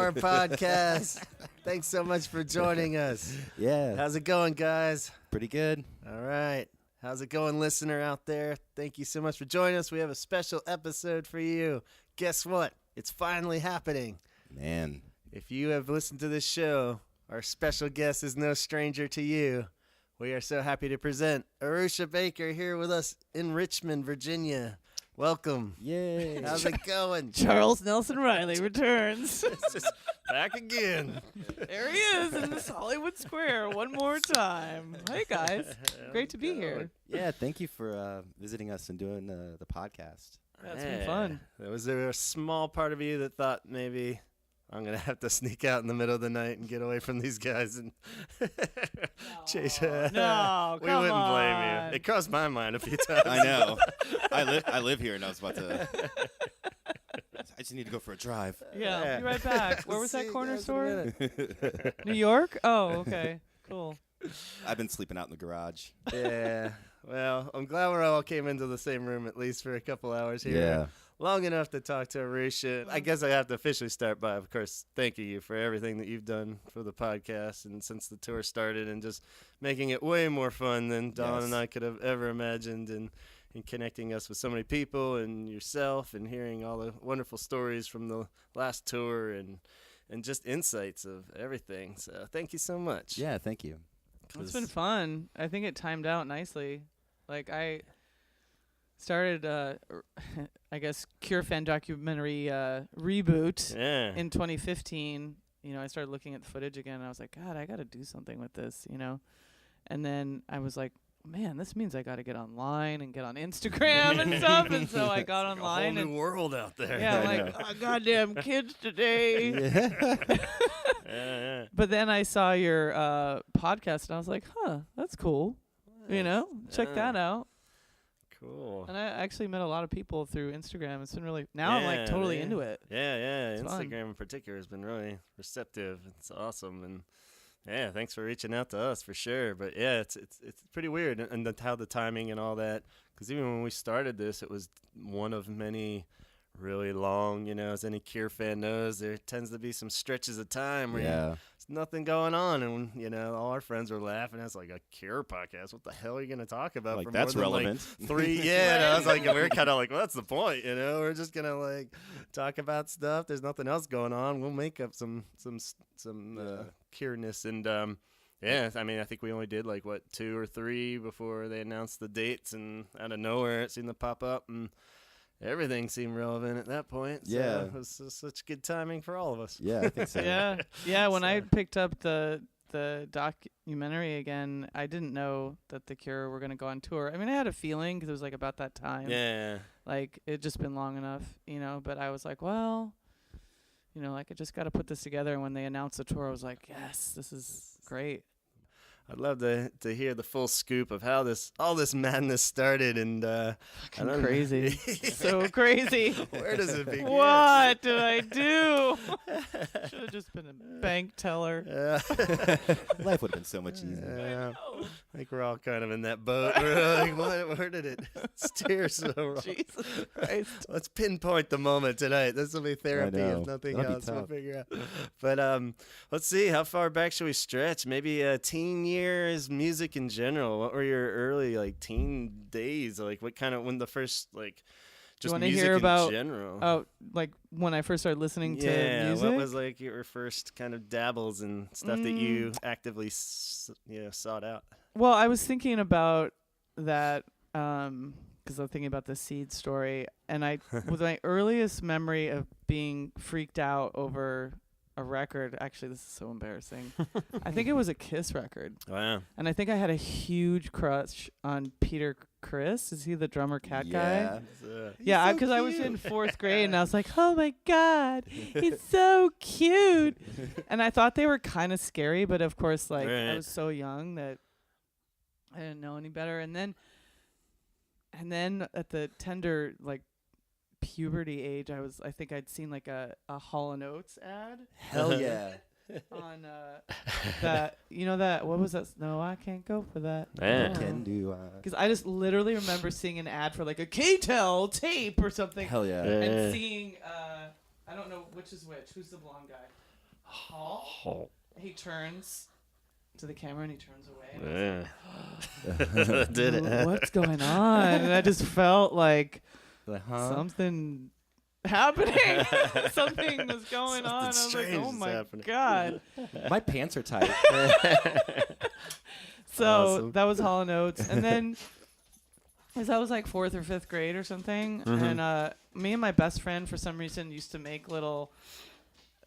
our podcast. Thanks so much for joining us. Yeah. How's it going, guys? Pretty good. All right. How's it going, listener out there? Thank you so much for joining us. We have a special episode for you. Guess what? It's finally happening. Man. If you have listened to this show, our special guest is no stranger to you. We are so happy to present Arusha Baker here with us in Richmond, Virginia. Welcome. Yay. How's it going? Charles Nelson Riley returns. It's just back again. There he is in this Hollywood Square one more time. Hey, guys. Great to be here. Yeah, thank you for visiting us and doing the podcast. That's been fun. Was there a small part of you that thought maybe I'm going to have to sneak out in the middle of the night and get away from these guys and chase? No, we wouldn't blame you. It crossed my mind a few times. I know. I live here, and I was about to. I just need to go for a drive. Yeah, be right back. Where was See that you corner guys in a store? minute. New York? Oh, okay. Cool. I've been sleeping out in the garage. Yeah. Well, I'm glad we all came into the same room at least for a couple hours here. Yeah. Long enough to talk to Arusha. I guess I have to officially start by, of course, thanking you for everything that you've done for the podcast and since the tour started and just making it way more fun than Don and I could have ever imagined and connecting us with so many people and yourself and hearing all the wonderful stories from the last tour and just insights of everything. So thank you so much. Yeah, thank you. It's been fun. I think it timed out nicely. Like, I started, I guess, Cure Fan documentary reboot in 2015. You know, I started looking at the footage again, and I was like, God, I got to do something with this, you know? And then I was like, man, this means I got to get online and get on Instagram and stuff. And so I got online. A whole new world out there. Yeah, like, oh, goddamn kids today. Yeah. But then I saw your podcast, and I was like, huh, that's cool. You know, check that out. Cool. And I actually met a lot of people through Instagram. It's been really, now I'm like totally into it. Yeah. It's Instagram fun. in particular has been really receptive. It's awesome. And yeah, thanks for reaching out to us for sure. But yeah, it's pretty weird and how the timing and all that. Because even when we started this, it was one of many really long, you know, as any Cure fan knows, there tends to be some stretches of time where there's nothing going on. And, you know, all our friends were laughing. That's like a Cure podcast. What the hell are you going to talk about? Like, for that's more than relevant. Like 3, yeah. And I was like, we're kind of like, well, that's the point, you know? We're just going to, like, talk about stuff. There's nothing else going on. We'll make up some Cure-ness. And, yeah, I mean, I think we only did, like, 2 or 3 before they announced the dates. And out of nowhere, it seemed to pop up. And everything seemed relevant at that point. So Yeah. it was such good timing for all of us. Yeah, I think so. Yeah. When I picked up the documentary again, I didn't know that The Cure were going to go on tour. I mean, I had a feeling because it was like about that time. Yeah. Like, it just been long enough, you know, but I was like, well, you know, like, I just got to put this together. And when they announced the tour, I was like, yes, this is great. I'd love to hear the full scoop of how all this madness started and Fucking crazy. So crazy. Where does it begin? What did I do? Should have just been a bank teller. Life would have been so much easier. I think we're all kind of in that boat. We're like, where did it steer so wrong? Jesus Christ. Let's pinpoint the moment tonight. This will be therapy know. if nothing That'll be else. We'll tough. figure out. But let's see. How far back should we stretch? Maybe teen years, music in general. What were your early, like, teen days? Like, what kind of, when the first, like, just you music hear about, in general? Oh, like when I first started listening to music? What was, like, your first kind of dabbles and stuff that you actively, sought out? Well, I was thinking about that because I'm thinking about the Seed story. And with my earliest memory of being freaked out over a record, actually, this is so embarrassing. I think it was a Kiss record. Wow. And I think I had a huge crush on Peter Criss. Is he the drummer cat guy? Yeah, because I was in 4th grade and I was like, oh my God, he's so cute. And I thought they were kind of scary, but of course, like, I was so young that I didn't know any better. And then at the tender, like, puberty age, I think I'd seen like a Hall & Oates ad. Hell yeah. On that, you know, that, what was that? No, I can't go for that. Yeah. Can do. Because I just literally remember seeing an ad for like a K-Tel tape or something. Hell yeah. And seeing, I don't know which is which. Who's the blonde guy? Hall. He turns to the camera and he turns away. Yeah. Did it? What's going on? And I just felt like huh? something happening. Something was going on. I was like, oh my God. My pants are tight. So Awesome. that was Hall & Oates. And then, as I was like 4th or 5th grade or something, and me and my best friend, for some reason, used to make little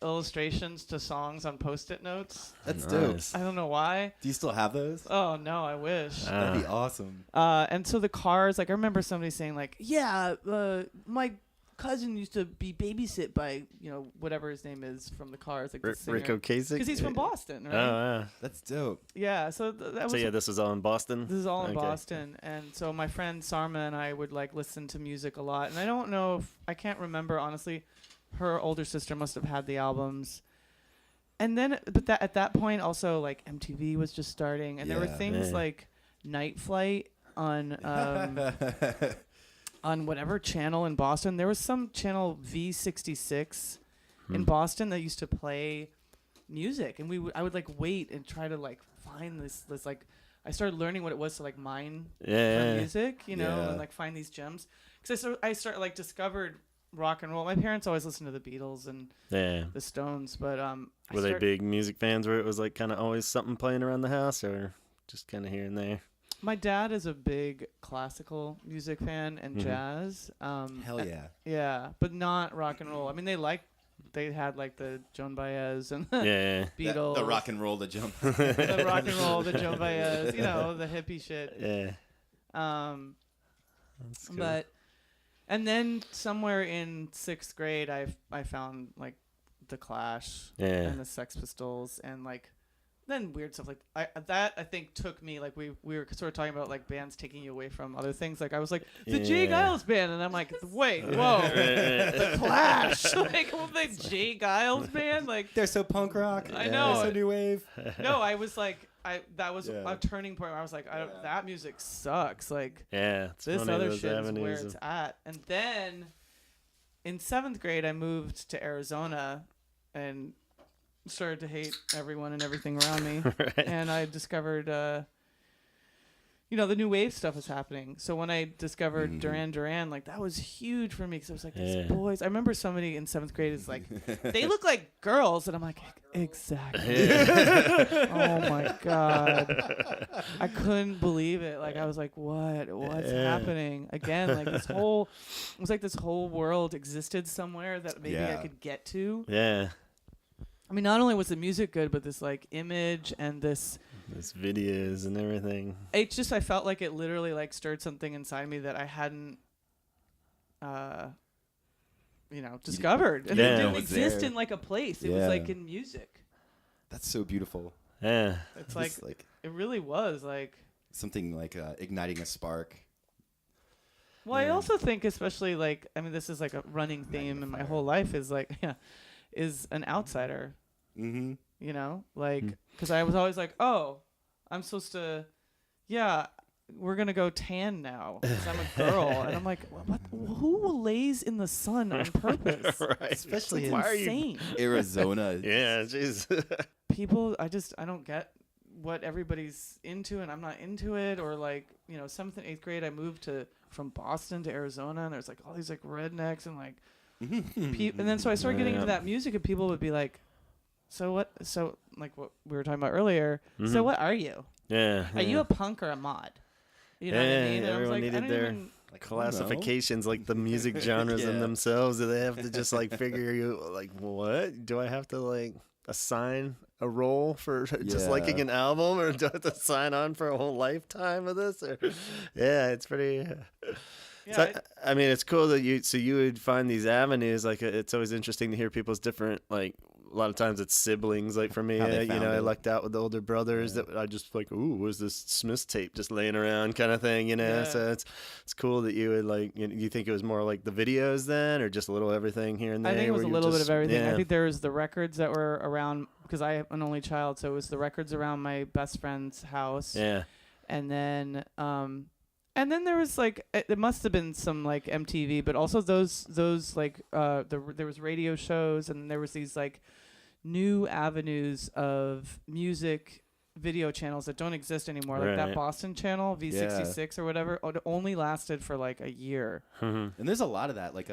illustrations to songs on Post-it notes. That's Nice. dope. I don't know why. Do you still have those? Oh, no, I wish. That'd be awesome. And so the cars, like I remember somebody saying like, yeah, my cousin used to be babysit by, whatever his name is from the Cars, like the singer. Rick Ocasek? Because he's from Boston, right? Oh, yeah. That's dope. Yeah, so that was... So, yeah, this was all in Boston? This is all in Okay. Boston. And so my friend Sarma and I would like listen to music a lot. And I don't know if... I can't remember, honestly. Her older sister must have had the albums. And then, but at that point also, like, MTV was just starting. And there were things like Night Flight on... on whatever channel in Boston. There was some channel V66 in Boston that used to play music, and I would like wait and try to like find this like I started learning what it was to like mine for music, and like find these gems. Because I started like discovered rock and roll. My parents always listened to the Beatles and the Stones, but were they big music fans where it was like kind of always something playing around the house, or just kind of here and there? My dad is a big classical music fan and jazz. Hell yeah. Yeah, but not rock and roll. I mean, they had like the Joan Baez and the Beatles. The rock and roll, the jump. The rock and roll, the Joan Baez, the hippie shit. Yeah. That's cool. But, and then somewhere in 6th grade, I found like the Clash and the Sex Pistols and like, then weird stuff like I think took me like we were sort of talking about like bands taking you away from other things. Like I was like the J. Giles band, and I'm like, wait, whoa, the Clash, like the J. Giles band, like They're so punk rock. I know. They're so new wave. No, I was like that was a turning point where I was like, that music sucks. Like it's this one of other those shit is where avenues it's at. And then in 7th grade, I moved to Arizona and started to hate everyone and everything around me. Right. And I discovered the new wave stuff was happening. So when I discovered Duran Duran, like that was huge for me because I was like, these boys. I remember somebody in 7th grade is like, they look like girls, and I'm like, exactly. Oh my God, I couldn't believe it. Like I was like, what's happening again? Like it was like this whole world existed somewhere that maybe I could get to. Yeah. I mean, not only was the music good, but this like image and this videos and everything. It just, I felt like it literally like stirred something inside me that I hadn't, discovered. And it didn't exist in like a place. It was like in music. That's so beautiful. Yeah. It's like it really was like something like igniting a spark. Well, I also think, especially like, I mean, this is like a running theme in my whole life is like, is an outsider. Mm-hmm. Like, because I was always like, oh, I'm supposed to, we're going to go tan now because I'm a girl. And I'm like, what? Who lays in the sun on purpose? Right. Especially Why insane. Arizona. Yeah, jeez. People, I don't get what everybody's into, and I'm not into it. Or like, 7th and 8th grade, I moved from Boston to Arizona, and there's like all these like rednecks and like, and then so I started getting into that music, and people would be like, so what? So like what we were talking about earlier. So what are you? Yeah. Are you a punk or a mod? You know what I mean? And Everyone needed their classifications, like the music genres in themselves. Do they have to just like figure you like, what? Do I have to like assign a role for just liking an album, or do I have to sign on for a whole lifetime of this? Or it's pretty. Yeah, so, I mean, it's cool that you would find these avenues. Like, it's always interesting to hear people's different, like, a lot of times it's siblings. Like for me, I lucked out with the older brothers that I just like, ooh, was this Smiths tape just laying around kind of thing, So it's cool that you would like, you think it was more like the videos then, or just a little everything here and there? I think it was a little bit of everything. I think there was the records that were around, because I am an only child, so it was the records around my best friend's house. Yeah. And then there was like, it must have been some like MTV, but also those like there was radio shows, and there was these like new avenues of music video channels that don't exist anymore, like that Boston channel V66 or whatever. It only lasted for like a year. And there's a lot of that, like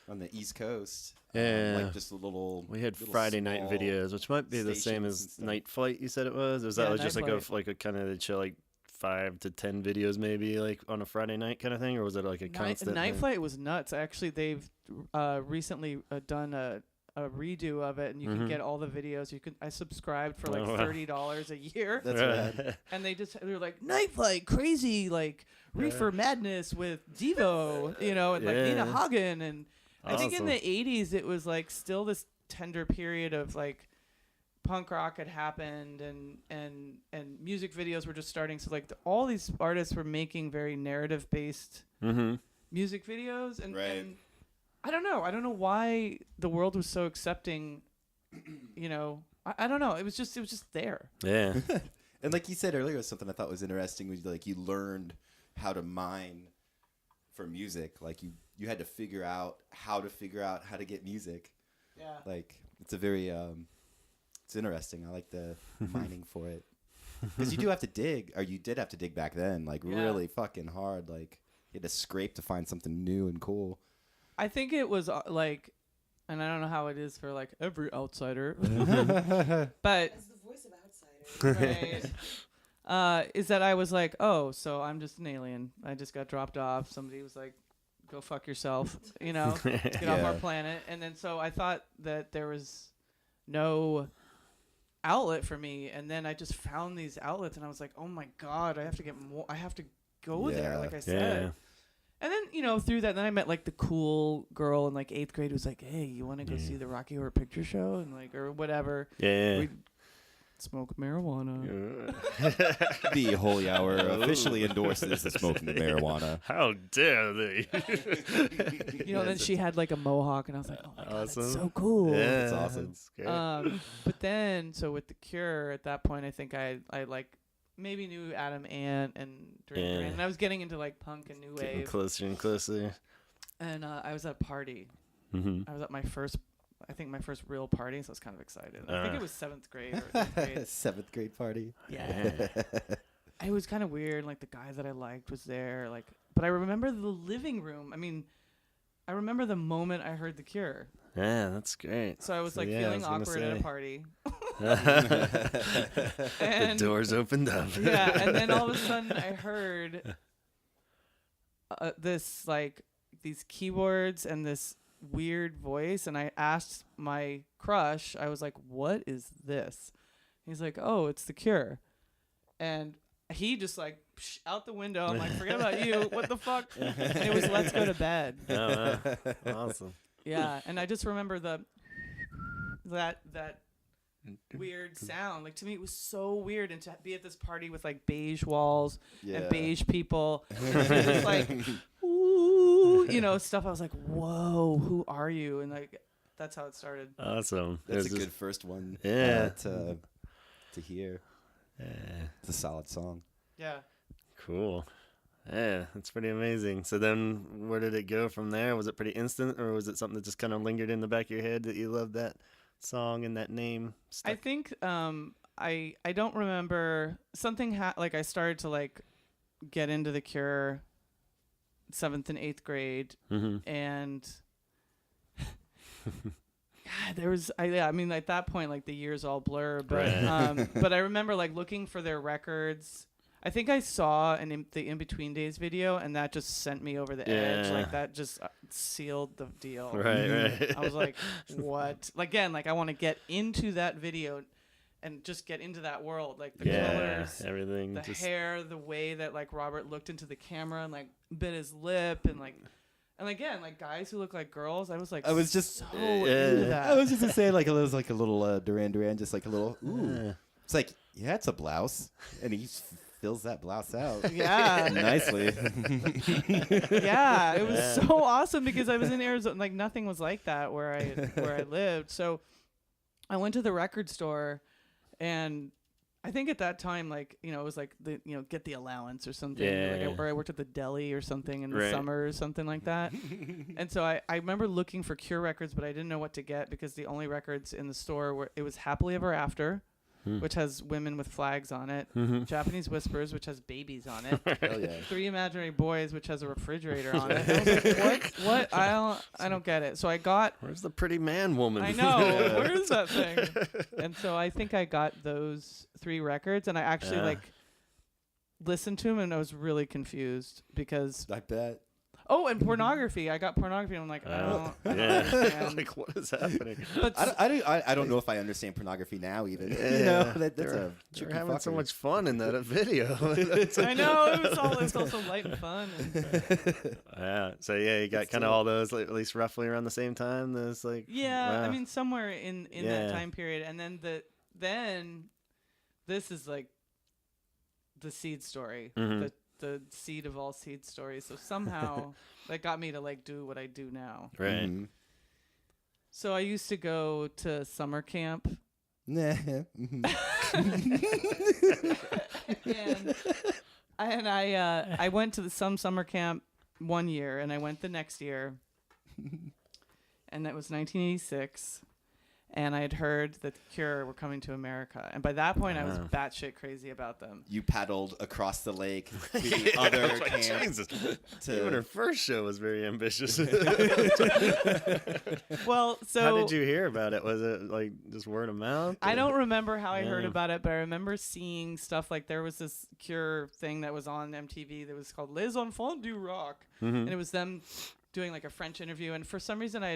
on the East Coast. Like just a little. We had Friday night videos, which might be the same as Night Flight. You said it was. Was that just like a kind of show, like 5 to 10 videos maybe, like on a Friday night kind of thing, or was it like a constant? Night Flight was nuts. Actually, they've recently done a redo of it, and you can get all the videos. I subscribed for like $30 a year. That's right. And they were like, Night Flight, crazy, like Reefer Madness with Devo, and like Nina Hagen. And I think in the 80s it was like still this tender period of like punk rock had happened, and music videos were just starting. So like all these artists were making very narrative based music videos, and I don't know why the world was so accepting. I don't know. It was just there. Yeah. And like you said earlier, something I thought was interesting was like you learned how to mine for music. Like you had to figure out how to get music. Yeah. Like it's a very it's interesting. I like the mining for it. Because you do have to dig, or you did have to dig back then, like really fucking hard. Like you had to scrape to find something new and cool. I think it was like, and I don't know how it is for like every outsider, but as the voice of outsider, is that I was like, oh, so I'm just an alien. I just got dropped off. Somebody was like, go fuck yourself, get off our planet. And then so I thought that there was no outlet for me, and then I just found these outlets, and I was like, oh my god, I have to get more. I have to go there, like I said. Yeah. And then, through that, then I met, like, the cool girl in, like, 8th grade who was like, hey, you want to go see the Rocky Horror Picture Show? And, like, or whatever. Yeah. We'd smoke marijuana. The Holy Hour officially endorses the smoking of marijuana. How dare they? Then she had, like, a mohawk, and I was like, oh, my God, awesome. that's so cool. Yeah, that's awesome. That's great. But then, so with The Cure, at that point, I think I like, maybe knew Adam Ant and Duran Duran, and I was getting into like punk and new Getting wave. closer and closer. And I was at a party. I was at my first real party, so I was kind of excited. I think it was 7th grade or 8th grade. 7th grade party. Yeah. It was kind of weird. Like the guy that I liked was there. Like, but I remember the living room. I mean, I remember the moment I heard The Cure. Yeah, that's great. So I was like feeling awkward at a party. The doors opened up. Yeah, and then all of a sudden I heard this like these keyboards and this weird voice, and I asked my crush, I was like, what is this? He's like, oh, it's The Cure. And he just like out the window. I'm like, forget about you. What the fuck? And it was Let's Go to Bed. Oh, awesome. Yeah, and I just remember that weird sound. Like to me, it was so weird, and to be at this party with like beige walls and beige people, and just like ooh, stuff. I was like, whoa, who are you? And like that's how it started. Awesome. That's a good first one. Yeah. To hear. Yeah. It's a solid song. Yeah. Cool. Yeah, that's pretty amazing. So then where did it go from there? Was it pretty instant, or was it something that just kind of lingered in the back of your head that you loved that song and that name? I think I don't remember something like I started to like get into The Cure 7th and 8th grade, and God, there was I mean at that point like the years all blur, but but I remember like looking for their records. I think I saw the In Between Days video, and that just sent me over the edge. Like that just sealed the deal. Right. I was like, what? Again, like I want to get into that video and just get into that world. Like the colors, everything, the hair, the way that like Robert looked into the camera and like bit his lip and again, like guys who look like girls. I was just so into that. I was just gonna say like it was like a little Duran Duran, just like a little ooh. It's like it's a blouse, and he fills that blouse out. Yeah. Nicely. Yeah, it was so awesome because I was in Arizona. Like nothing was like that where I lived. So I went to the record store, and I think at that time, like, it was like get the allowance or something. Or I worked at the deli or something in the summer or something like that. And so I remember looking for Cure records, but I didn't know what to get because the only records in the store it was Happily Ever After, which has women with flags on it. Japanese Whispers, which has babies on it. Hell yeah. Three Imaginary Boys, which has a refrigerator on it. I was like, what? I don't get it. So I got... Where's the pretty man woman? I know. Where is that thing? And so I think I got those 3 records, and I actually listened to them, and I was really confused because... I bet. Oh, and pornography. I got pornography, and I'm like, I don't understand. Like, what is happening? But I don't know if I understand pornorography now even. That's a You're having so much fun in that video. I know. It was also light and fun. Yeah. So you got kind of all those at least roughly around the same time. There's like I mean somewhere in that time period, and then this is like the seed story. The seed of all seed stories. So somehow that got me to like do what I do now. Right. So I used to go to summer camp. And I went to some summer camp one year, and I went the next year, and that was 1986. And I had heard that the Cure were coming to America. And by that point, I was batshit crazy about them. You paddled across the lake to the other camp. Even her first show was very ambitious. Well, so... How did you hear about it? Was it like just word of mouth? I don't remember how I heard about it, but I remember seeing stuff like there was this Cure thing that was on MTV that was called Les Enfants du Rock. And it was them... doing like a French interview, and for some reason I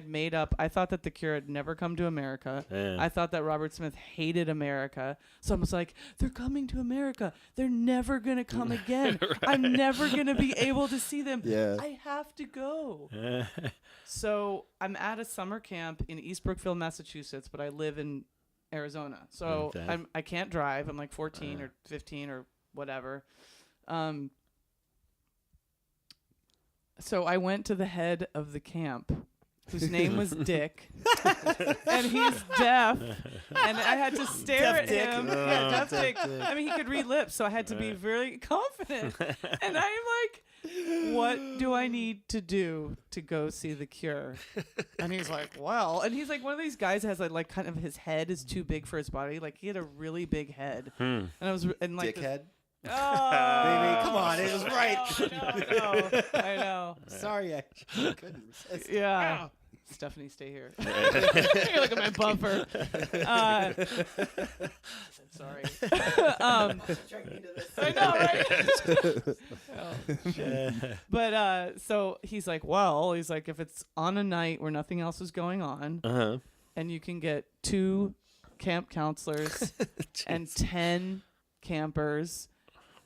thought that the Cure had never come to America. I thought that Robert Smith hated America, so I was like, they're coming to America, they're never gonna come again. I'm never gonna be able to see them. I have to go. So I'm at a summer camp in East Brookfield, Massachusetts, but I live in Arizona, so I can't drive. I'm like 14 or 15 or whatever. So I went to the head of the camp, whose name was Dick, and he's deaf, and I had to stare at him. Deaf Dick. I mean, he could read lips, so I had to be very confident. And I'm like, what do I need to do to go see the Cure? And he's like, well, and he's like one of these guys that has like kind of his head is too big for his body. Like he had a really big head, and I was and like dickhead. Oh, baby, come on, it was right. I know. Sorry, I couldn't resist. Yeah. Stephanie, stay here. Look at my bumper. Sorry. I know, right? But so he's like, if it's on a night where nothing else is going on, and you can get 2 camp counselors and 10 campers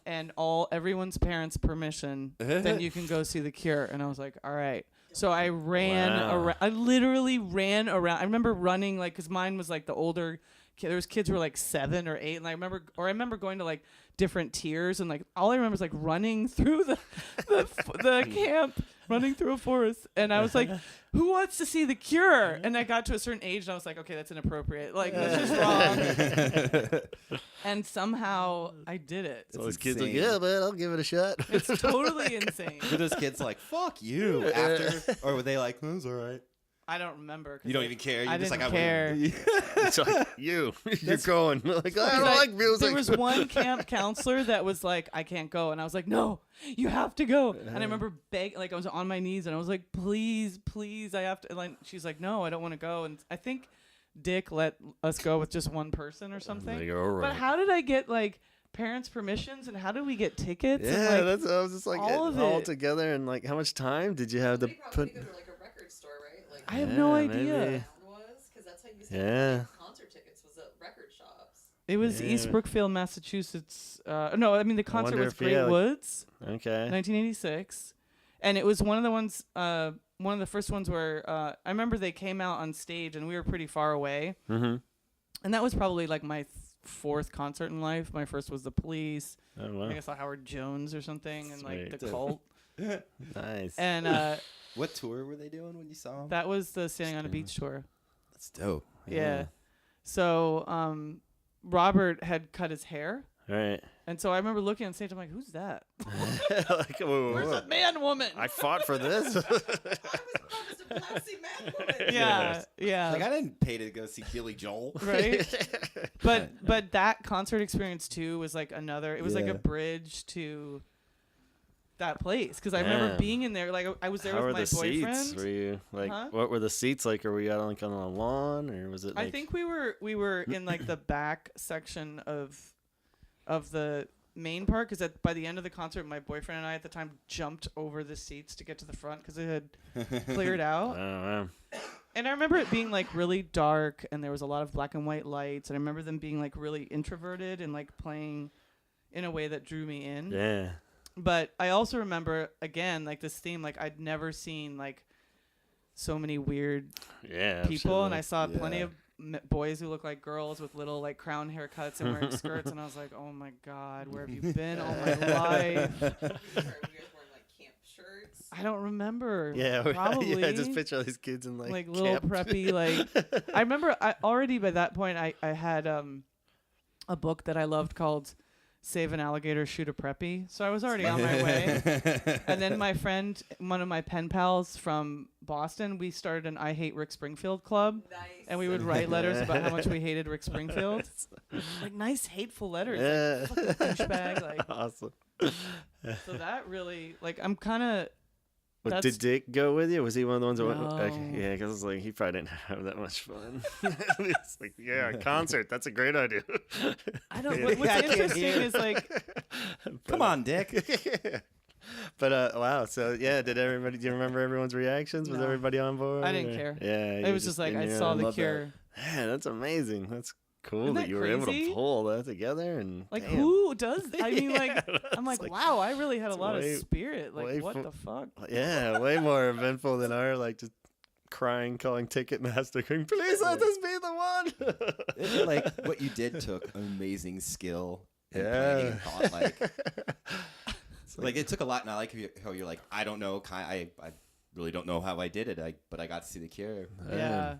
and everyone's parents' permission, then you can go see the Cure. And I was like, all right. So I ran around. I literally ran around. I remember running like, because mine was like the older. There was kids who were like 7 or 8, and I remember going to like different tiers, and like all I remember is like running through the camp, running through a forest, and I was like, who wants to see the Cure? And I got to a certain age, and I was like, okay, that's inappropriate. Like that's just wrong. And somehow I did it. So those kids like, yeah, man, I'll give it a shot. It's totally insane. Were those kids like, fuck you after, or were they like, it's all right? I don't remember. You don't even care. You're I just didn't like, care. It's like, you're going. Like, I don't like music. There was one camp counselor that was like, I can't go. And I was like, no, you have to go. And I remember I was on my knees and I was like, please, I have to. And like, she's like, no, I don't want to go. And I think Dick let us go with just one person or something. Like, all right. But how did I get like parents' permissions, and how do we get tickets? Yeah, and, that's. I was just like all together, and like, how much time did you have to put? Go to like a record store, right? Like, I have no idea. Maybe. Because that's how you said concert tickets was at record shops. It was East Brookfield, Massachusetts. No, I mean the concert was Great Woods. Okay. 1986, and it was one of the ones. One of the first ones where I remember they came out on stage, and we were pretty far away. Mm-hmm. And that was probably like my 4th concert in life. My first was the Police. Oh, wow. I think I saw Howard Jones or something, and like the Cult. Nice. And what tour were they doing when you saw them? That was the Standing on a Beach tour. That's dope. Yeah. So Robert had cut his hair. Right. And so I remember looking on stage. I'm like, who's that? Like, whoa, Where's that man woman? I fought for this. I was promised a classy man woman. Yeah, yeah. Like I didn't pay to go see Billy Joel. Right. But that concert experience too was like another. It was like Yeah. a bridge to that place because I remember being in there. Like I was there How with were my the boyfriend. seats? Were you like, Huh? what were the seats like? Or were you out like on a lawn, or was it? Like, I think we were in like the back section of the main part because by the end of the concert, my boyfriend and I at the time jumped over the seats to get to the front because it had cleared out. I don't know. And I remember it being like really dark and there was a lot of black and white lights. And I remember them being like really introverted and like playing in a way that drew me in. Yeah. But I also remember again like this theme, like I'd never seen like so many weird Yeah. people, and I absolutely. saw plenty of boys who look like girls with little like crown haircuts and wearing skirts, and I was like, oh my god, where have you been all my life? Were you guys wearing like camp shirts? I don't remember. Yeah, probably. yeah. Just picture all these kids in like little camp. preppy like. I remember I already by that point I had a book that I loved called Save an Alligator, Shoot a Preppy. So I was already on my way. And then my friend, one of my pen pals from Boston, we started an I Hate Rick Springfield club. Nice. And we would write letters about how much we hated Rick Springfield. Like nice, hateful letters. Like, fucking douchebag. Like, Awesome. so that really, like, I'm kind of... Well, did Dick go with you? Was he one of the ones that went? No. Okay, yeah, because it's like he probably didn't have that much fun. It's like, yeah, a concert. That's a great idea. I don't... Yeah. What's I can't interesting hear. is, like... Come on, Dick. But wow, so yeah, did everybody? Do you remember everyone's reactions? Was No. everybody on board? I didn't or- care. Yeah, you It were was just like, in I your saw own- The love that. Cure. Man, that's amazing. That's cool Isn't that that you were able to crazy? pull that together and Like, damn. who does... I mean, like... I'm It's like, wow, I really had a it's lot way- of spirit. Like, way what fu- the fuck? Yeah, way more eventful than our like just crying, calling Ticketmaster, going, please let this be the one. Like what you did took amazing skill. And Yeah. planning and thought, like it took a lot. And I like how you're like, I don't know. I really don't know how I did it. But I got to see The Cure. Yeah.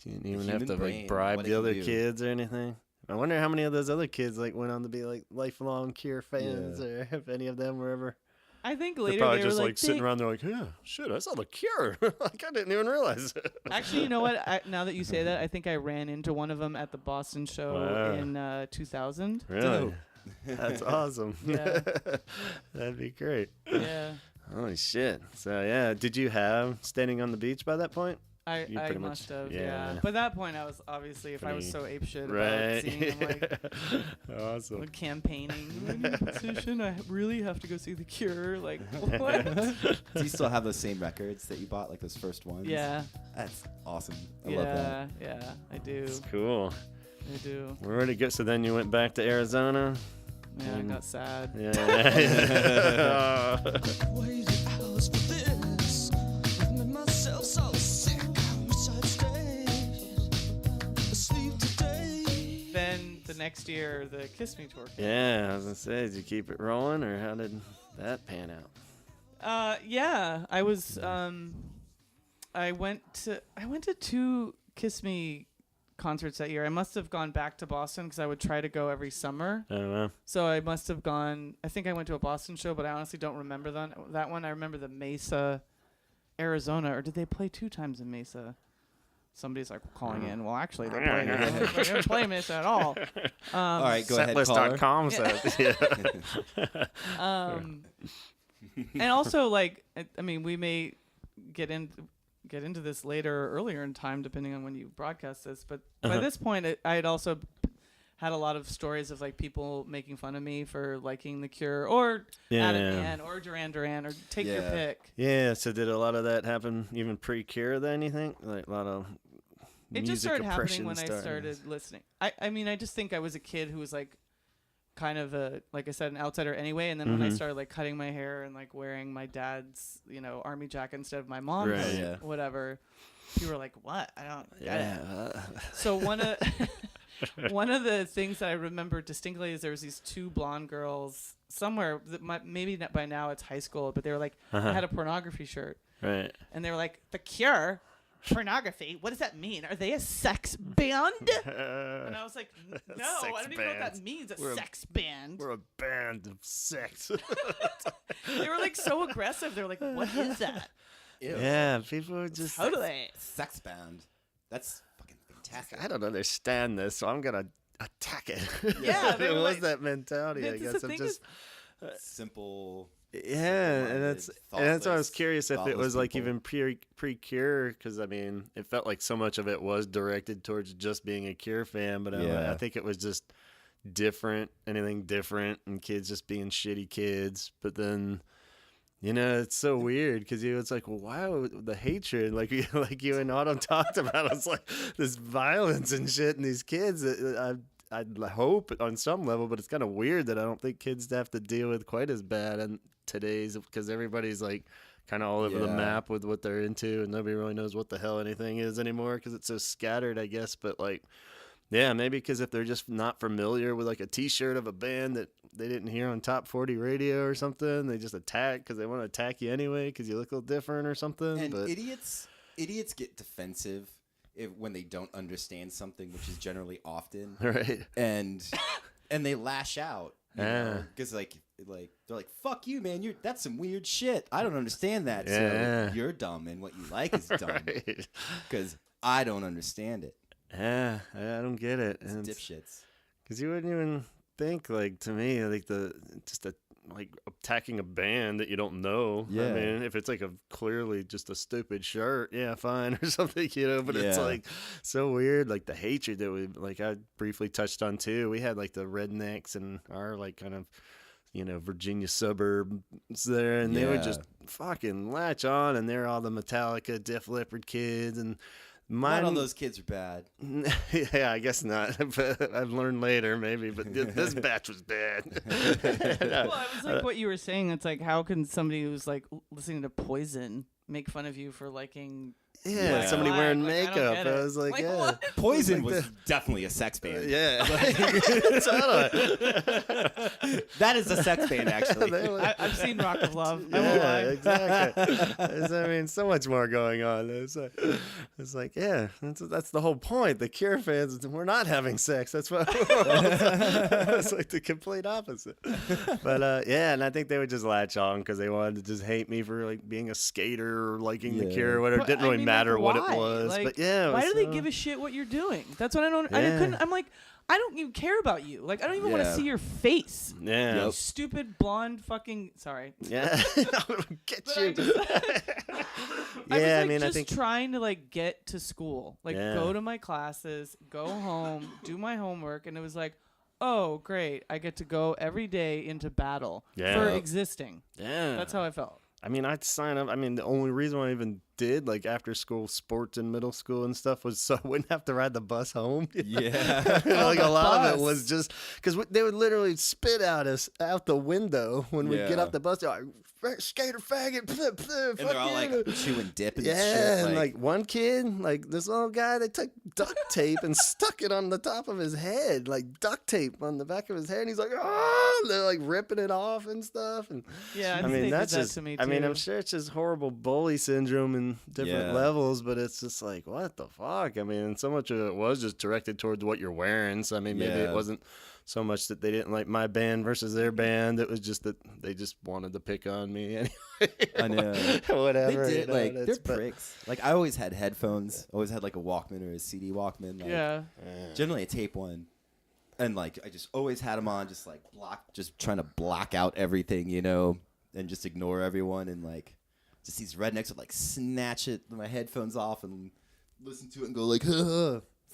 You didn't even The have to human like brain, bribe what the it can other do. kids or anything. I wonder how many of those other kids like went on to be like lifelong Cure fans, Yeah. or if any of them were ever. I think They're later probably they were just like, like sitting "Dick." around there like, yeah, shit, I saw The Cure. Like I didn't even realize it. Actually, you know what? Now that you say that, I think I ran into one of them at the Boston show Wow. in 2000. Really? Dope. That's awesome. Yeah. That'd be great. Yeah. Holy shit. So yeah, did you have Standing on the Beach by that point? I You I pretty much- must have, yeah. yeah. By that point, I was obviously, if I was Pretty- so apeshit about Right. seeing them, like, Awesome. like campaigning, I need a petition, I really have to go see The Cure. Like, what? Do you still have those same records that you bought, like those first ones? Yeah. That's awesome. I love that. Yeah, I do. It's cool. I do. Where did it go? So then you went back to Arizona. Yeah, I got sad. Yeah. Waited hours for this. Made myself so sick. Wish I'd stayed asleep today. Then the next year, the Kiss Me tour came. Yeah, I was gonna say, did you keep it rolling, or how did that pan out? Yeah, I was. I went to 2 Kiss Me concerts that year. I must have gone back to Boston because I would try to go every summer. I don't know. So I must have gone. I think I went to a Boston show, but I honestly don't remember that one. I remember the Mesa, Arizona, or did they play 2 times in Mesa? Somebody's like calling in. Well, actually, they didn't play Mesa at all. All right, go ahead, caller. Setlist.com says. Yeah. And also, like, I mean, we may get into this later or earlier in time, depending on when you broadcast this. But by this point, I had also had a lot of stories of like people making fun of me for liking The Cure or Adam Ant or Duran Duran or take your Yeah. pick. Yeah, so did a lot of that happen even pre-Cure then, you think? Like a lot of It just music started happening oppression when I started listening. I mean, I just think I was a kid who was like kind of a, like I said, an outsider anyway. And then when I started like cutting my hair and like wearing my dad's, army jacket instead of my mom's, Right. Yeah. whatever, people were like, what? I don't get it. Yeah. So one of the things that I remember distinctly is there was these 2 blonde girls somewhere that maybe not by now it's high school, but they were like had a pornography shirt Right. and they were like The Cure, pornography. What does that mean? Are they a sex band? And I was like, no, I don't even know what that means. We're A sex band. We're a band of sex. They were like so aggressive. They were like, what is that? Ew. Yeah, people are just. Totally. Sex band. That's fucking fantastic. I don't understand this, so I'm gonna attack it. Yeah, they it were was like- that mentality. I That's guess the I'm thing just. Simple. Yeah, and that's why I was thoughtless, curious if it thoughtless was like people. even pre-Cure, because I mean, it felt like so much of it was directed towards just being a Cure fan, but Yeah. I think it was just different, anything different, and kids just being shitty kids. But then, you know, it's so weird because it's like, well, wow, the hatred, like you and Autumn talked about, it's like this violence and shit, and these kids. I'd hope on some level, but it's kind of weird that I don't think kids have to deal with quite as bad in today's, because everybody's like kind of all over the Yeah. map with what they're into, and nobody really knows what the hell anything is anymore because it's so scattered, I guess. But like, yeah, maybe because if they're just not familiar with like a T-shirt of a band that they didn't hear on Top 40 radio or something, they just attack because they want to attack you anyway because you look a little different or something. And but idiots get defensive when they don't understand something, which is generally often, right, and they lash out. Yeah. Because like they're like, "Fuck you, man! That's some weird shit. I don't understand that. Yeah. So you're dumb, and what you like is dumb. right. Because I don't understand it. Yeah, I don't get it. It's And dipshits. because you wouldn't even think, like, to me, like like attacking a band that you don't know. I Yeah. mean, if it's like clearly just a stupid shirt, yeah, fine, or something, you know. But it's Yeah. like so weird, like the hatred that we, like, I briefly touched on too. We had like the rednecks in our like kind of, you know, Virginia suburbs there, and they would Yeah. just fucking latch on, and they're all the Metallica, Def Leppard kids, and Not all those kids are bad. yeah, I guess not. But I've learned later, maybe. But this batch was bad. Well, it was like what you were saying. It's like, how can somebody who's like listening to Poison make fun of you for liking? Yeah, Yeah. somebody Black, wearing like, I don't makeup. get I it. was like, Like, yeah. what? Poison Like was definitely a sex band. Yeah. Totally. That is a sex band, actually. They were- I've seen Rock of Love. I won't lie. Yeah, exactly. I mean, so much more going on. It's like yeah, that's the whole point. The Cure fans, we're not having sex. That's what it's like the complete opposite. But yeah, and I think they would just latch on because they wanted to just hate me for like being a skater or liking the Yeah. Cure or whatever. It But, didn't I really mean, matter like, what it why? was. Like, But yeah, it why was do they so- give a shit what you're doing? That's what I don't. Yeah. I'm like, I don't even care about you. Like, I don't even want to Yeah. see your face. Yeah. You stupid blonde fucking. Sorry. Yeah. Get But you. I just- I was Yeah, like, I mean, I just think trying to like get to school, like Yeah. go to my classes, go home, do my homework, and it was like, oh great, I get to go every day into battle for Yeah. existing. yeah. That's how I felt. I mean, I'd sign up. I mean, the only reason why I even did like after school sports in middle school and stuff was so I wouldn't have to ride the bus home. Yeah. Like a lot of it bus. was just because they would literally spit at us out the window when we get Yeah. off the bus. They're like, skater faggot, And they're all like chewing dip and yeah, shit. and like one kid, like this little guy, they took duct tape and stuck it on the top of his head, like duct tape on the back of his head. And he's like, oh, they're like ripping it off and stuff. And Yeah, I think mean, they that's did that just. to me I mean, too. I'm sure it's just horrible bully syndrome in different Yeah. levels, but it's just like, what the fuck? I mean, so much of it was just directed towards what you're wearing. So I mean, maybe Yeah. it wasn't so much that they didn't like my band versus their band. It was just that they just wanted to pick on me anyway. I know. Whatever. They you did, know, like, and they're it's- but- pricks. Like, I always had headphones. Always had, like, a Walkman or a CD Walkman. Like, Yeah. generally a tape one. And, like, I just always had them on, just, like, just trying to block out everything, you know, and just ignore everyone. And, like, just these rednecks would, like, snatch my headphones off and listen to it and go, like,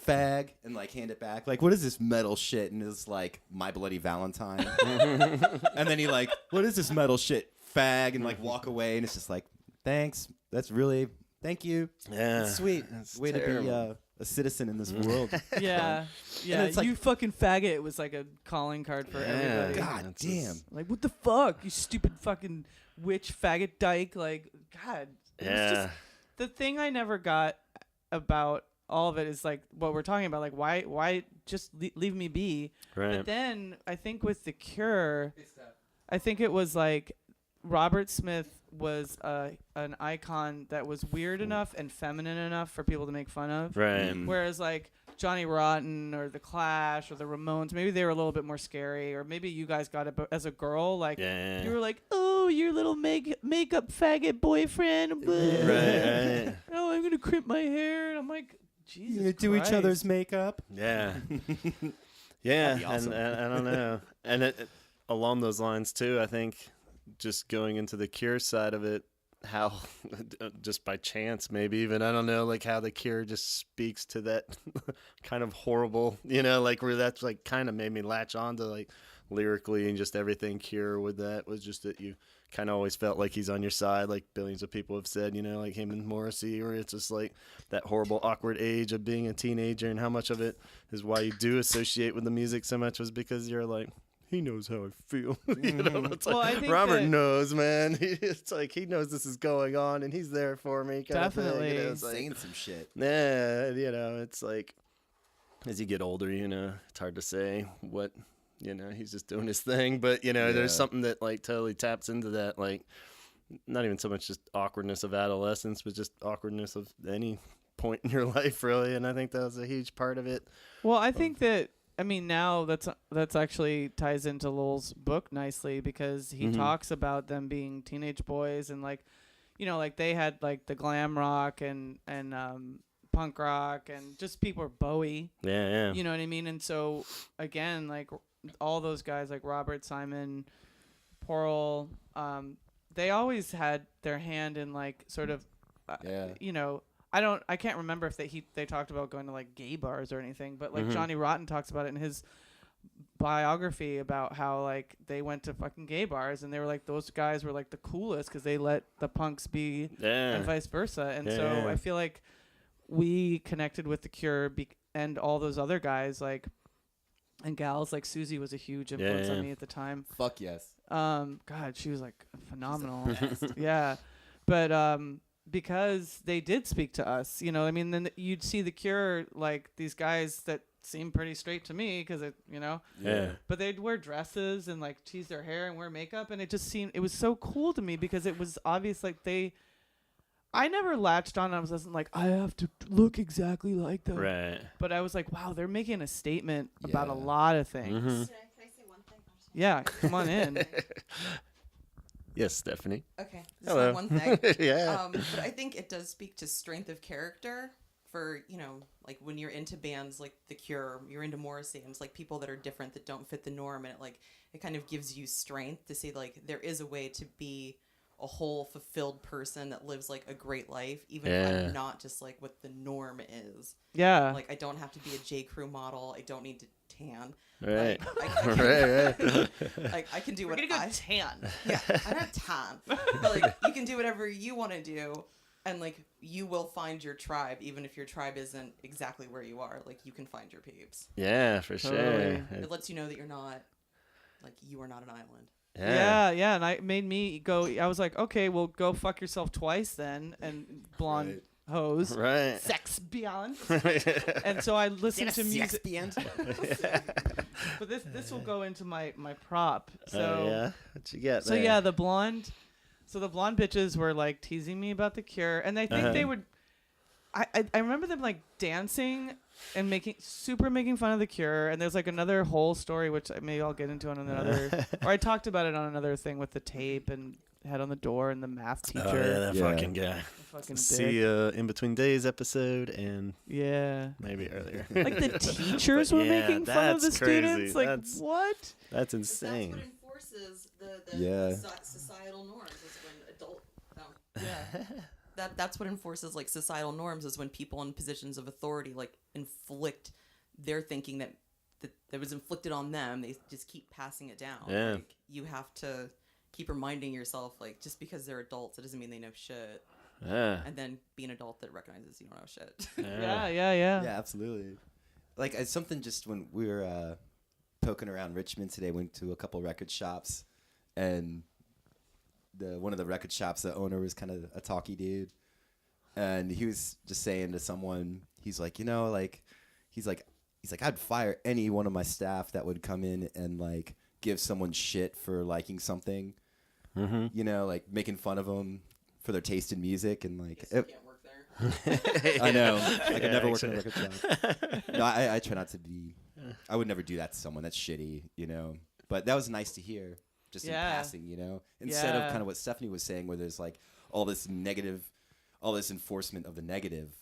fag, and, like, hand it back. Like, what is this metal shit? And it's, like, My Bloody Valentine. And then he, like, what is this metal shit? Fag, and, like, walk away. And it's just like, thanks. That's really, thank you. Yeah. That's sweet. That's Way to be terrible. a citizen in this world. Yeah. Yeah. it's like- You fucking faggot. It was like a calling card for Yeah. everybody. God It's damn. just- Like, what the fuck? You stupid fucking witch faggot dyke. Like, God. It was Yeah. just, the thing I never got about all of it is like what we're talking about. Like, why just leave me be? Right. But then I think with The Cure, I think it was like Robert Smith was an icon that was weird enough and feminine enough for people to make fun of. Right. Whereas like Johnny Rotten or the Clash or the Ramones, maybe they were a little bit more scary, or maybe you guys got it as a girl, like you were like, oh, your little makeup faggot boyfriend. Right. Oh, I'm gonna crimp my hair, and I'm like, Jesus. You do each other's makeup. Yeah. Yeah, Awesome. and I don't know. And it, along those lines too, I think just going into the Cure side of it, how just by chance maybe even, I don't know, like how the Cure just speaks to that kind of horrible, like where that's like kind of made me latch on to like lyrically and just everything Cure with that was just that you kind of always felt like he's on your side, like billions of people have said, like him and Morrissey, where it's just like that horrible awkward age of being a teenager, and how much of it is why you do associate with the music so much was because you're like, he knows how I feel. It's Well, like I think Robert that- knows, man. It's like he knows this is going on and he's there for me. Kind Definitely. of thing, it's like, Saying some shit. yeah, it's like as you get older, it's hard to say what, he's just doing his thing. But, there's something that like totally taps into that, like not even so much just awkwardness of adolescence, but just awkwardness of any point in your life, really. And I think that was a huge part of it. Well, I think that, now that's actually ties into Lowell's book nicely, because he talks about them being teenage boys and like, like they had like the glam rock and punk rock and just people, Bowie. Yeah. You know what I mean? And so again, like all those guys like Robert, Simon, Pearl, they always had their hand in like sort of, I can't remember if they talked about going to like gay bars or anything, but like Johnny Rotten talks about it in his biography about how like they went to fucking gay bars and they were like, those guys were like the coolest because they let the punks be and vice versa. And so I feel like we connected with the Cure and all those other guys like and gals. Like Susie was a huge influence on me at the time. Fuck yes. God, she was like phenomenal. Yeah, but because they did speak to us, then you'd see the Cure, like these guys that seem pretty straight to me because but they'd wear dresses and like tease their hair and wear makeup, and it was so cool to me because it was obvious like I never latched on. I wasn't like, I have to look exactly like them. Right. But I was like, wow, they're making a statement about a lot of things. Can I say one thing? Yeah, come on in. Yes, Stephanie. Okay. Just Hello. one thing. Yeah. But I think it does speak to strength of character for, like when you're into bands like The Cure, you're into Morrissey, and it's like people that are different that don't fit the norm. And it kind of gives you strength to say like there is a way to be a whole fulfilled person that lives like a great life, even if I'm not just like what the norm is. Yeah. Like I don't have to be a J. Crew model. I don't need to tan. Right. Like I can do what We're gonna go tan. Yeah, I'm not tan. But like you can do whatever you want to do, and like you will find your tribe, even if your tribe isn't exactly where you are. Like you can find your peeps. Yeah, for sure. It lets you know that you're not like you are not an island. Yeah, and it made me go. I was like, okay, well, go fuck yourself twice then, and blonde hose, Right. sex beyond. And so I listened to music. But this will go into my prop. So what you get? so there? yeah, the blonde bitches were like teasing me about the Cure, and I think they would. I remember them like dancing and making fun of the Cure, and there's like another whole story which maybe I'll get into on another, or I talked about it on another thing with the tape and head on the door and the math teacher. Oh, yeah, that fucking guy. Fucking See In Between Days episode and maybe earlier. Like the teachers were making fun of the that's crazy. students. Like what? That's insane. That's what enforces the societal norms. Is when adult. That's what enforces like societal norms is when people in positions of authority like inflict their thinking that was inflicted on them. They just keep passing it down. Yeah. Like, you have to keep reminding yourself like just because they're adults, it doesn't mean they know shit. Yeah. And then be an adult that recognizes you don't know shit. Yeah. Yeah, absolutely. Like something just when we were poking around Richmond today, went to a couple record shops, and one of the record shops, the owner was kind of a talky dude, and he was just saying to someone, he's like, he's like I'd fire any one of my staff that would come in and like give someone shit for liking something, you know, like making fun of them for their taste in music and like. Guess you can't work there. I know. I could never work in a record shop. No, I try not to be. I would never do that to someone. That's shitty, you know. But that was nice to hear, just in passing, you know, instead of kind of what Stephanie was saying, where there's like all this negative, all this enforcement of the negative,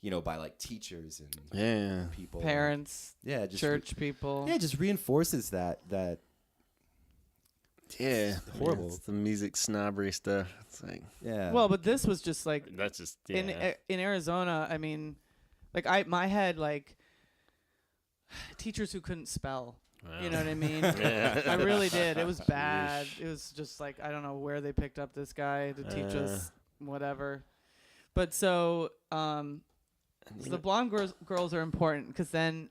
you know, by like teachers and people, parents, just church people. Yeah, just reinforces that. Yeah, horrible. It's the music snobbery stuff. It's like Well, but this was just like that's just in Arizona. I mean, like I had like teachers who couldn't spell. Wow. You know what I mean? I really did. It was bad. It was just like I don't know where they picked up this guy to teach us whatever. But so the blonde girls are important because then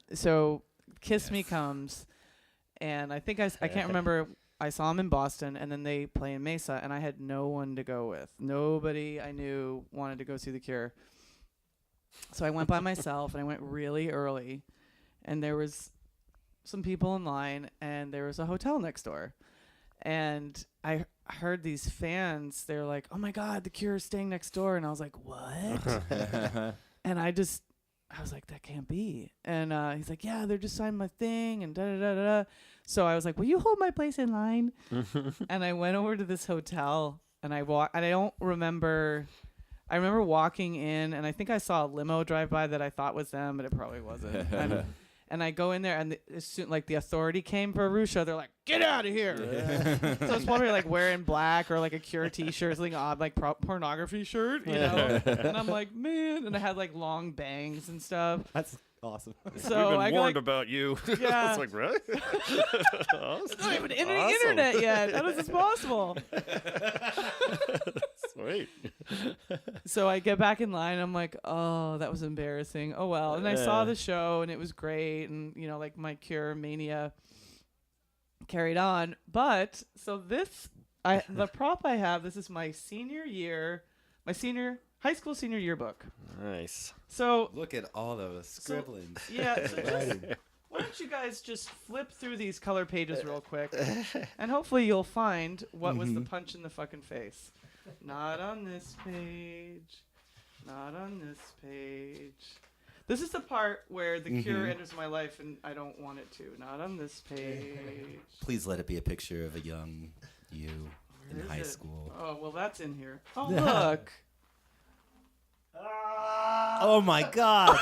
Kiss Me comes, and I think I can't remember. I saw him in Boston, and then they play in Mesa, and I had no one to go with. Nobody I knew wanted to go see The Cure. So I went by myself, and I went really early, and there was some people in line, and there was a hotel next door. And I heard these fans, they're like, oh, my God, The Cure is staying next door. And I was like, what? And I was like, that can't be. And he's like, yeah, they're just signing my thing and da-da-da-da-da. So I was like, will you hold my place in line? And I went over to this hotel, and I don't remember. I remember walking in, and I think I saw a limo drive by that I thought was them, but it probably wasn't. And I go in there, and as soon like the authority came for Arusha, they're like, "Get out of here!" So it's probably like wearing black or like a Cure T-shirt, something odd like pornography shirt, you know. And I'm like, man, and I had like long bangs and stuff. That's awesome. So we've been I warned like, about you. Yeah. It's like really? It's not even the internet yet. How is this possible? Sweet. So I get back in line. I'm like, oh, that was embarrassing. Oh, well. And I saw the show, and it was great. And, you know, like my Cure mania carried on. But so the prop I have, this is my senior year, high school senior yearbook. Nice. So look at all those scribblings. Why don't you guys just flip through these color pages real quick, and hopefully you'll find what was the punch in the fucking face. Not on this page. Not on this page. This is the part where the Cure enters my life, and I don't want it to. Not on this page. Please let it be a picture of a young you in high school. Oh, well, that's in here. Oh, look. Oh, my God.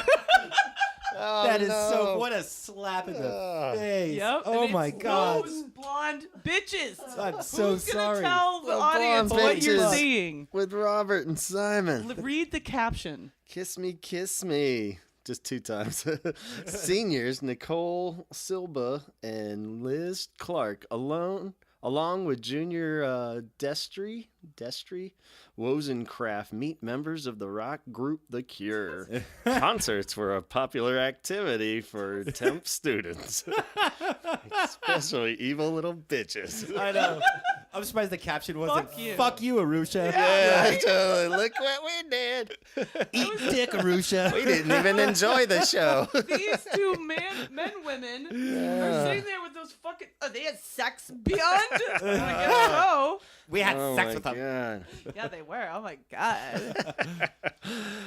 That is so. What a slap in the face. Yep. Oh, my God. Those blonde bitches. I'm so Who's sorry. gonna tell the audience blonde what you're bitches. seeing? With Robert and Simon. Read the caption. Kiss me, kiss me. Just 2 times. Seniors Nicole Silva and Liz Clark along with junior Destry Wozencraft meet members of the rock group The Cure. Concerts were a popular activity for temp students, especially evil little bitches. I know. I'm surprised the caption wasn't Fuck you. "Fuck you, Arusha." Yeah, totally. Look what we did. Eat dick, Arusha. We didn't even enjoy the show. These two women are sitting there with those fucking. They had sex beyond. I guess so. We had Oh sex my with them. God. Yeah, they were. Oh my God.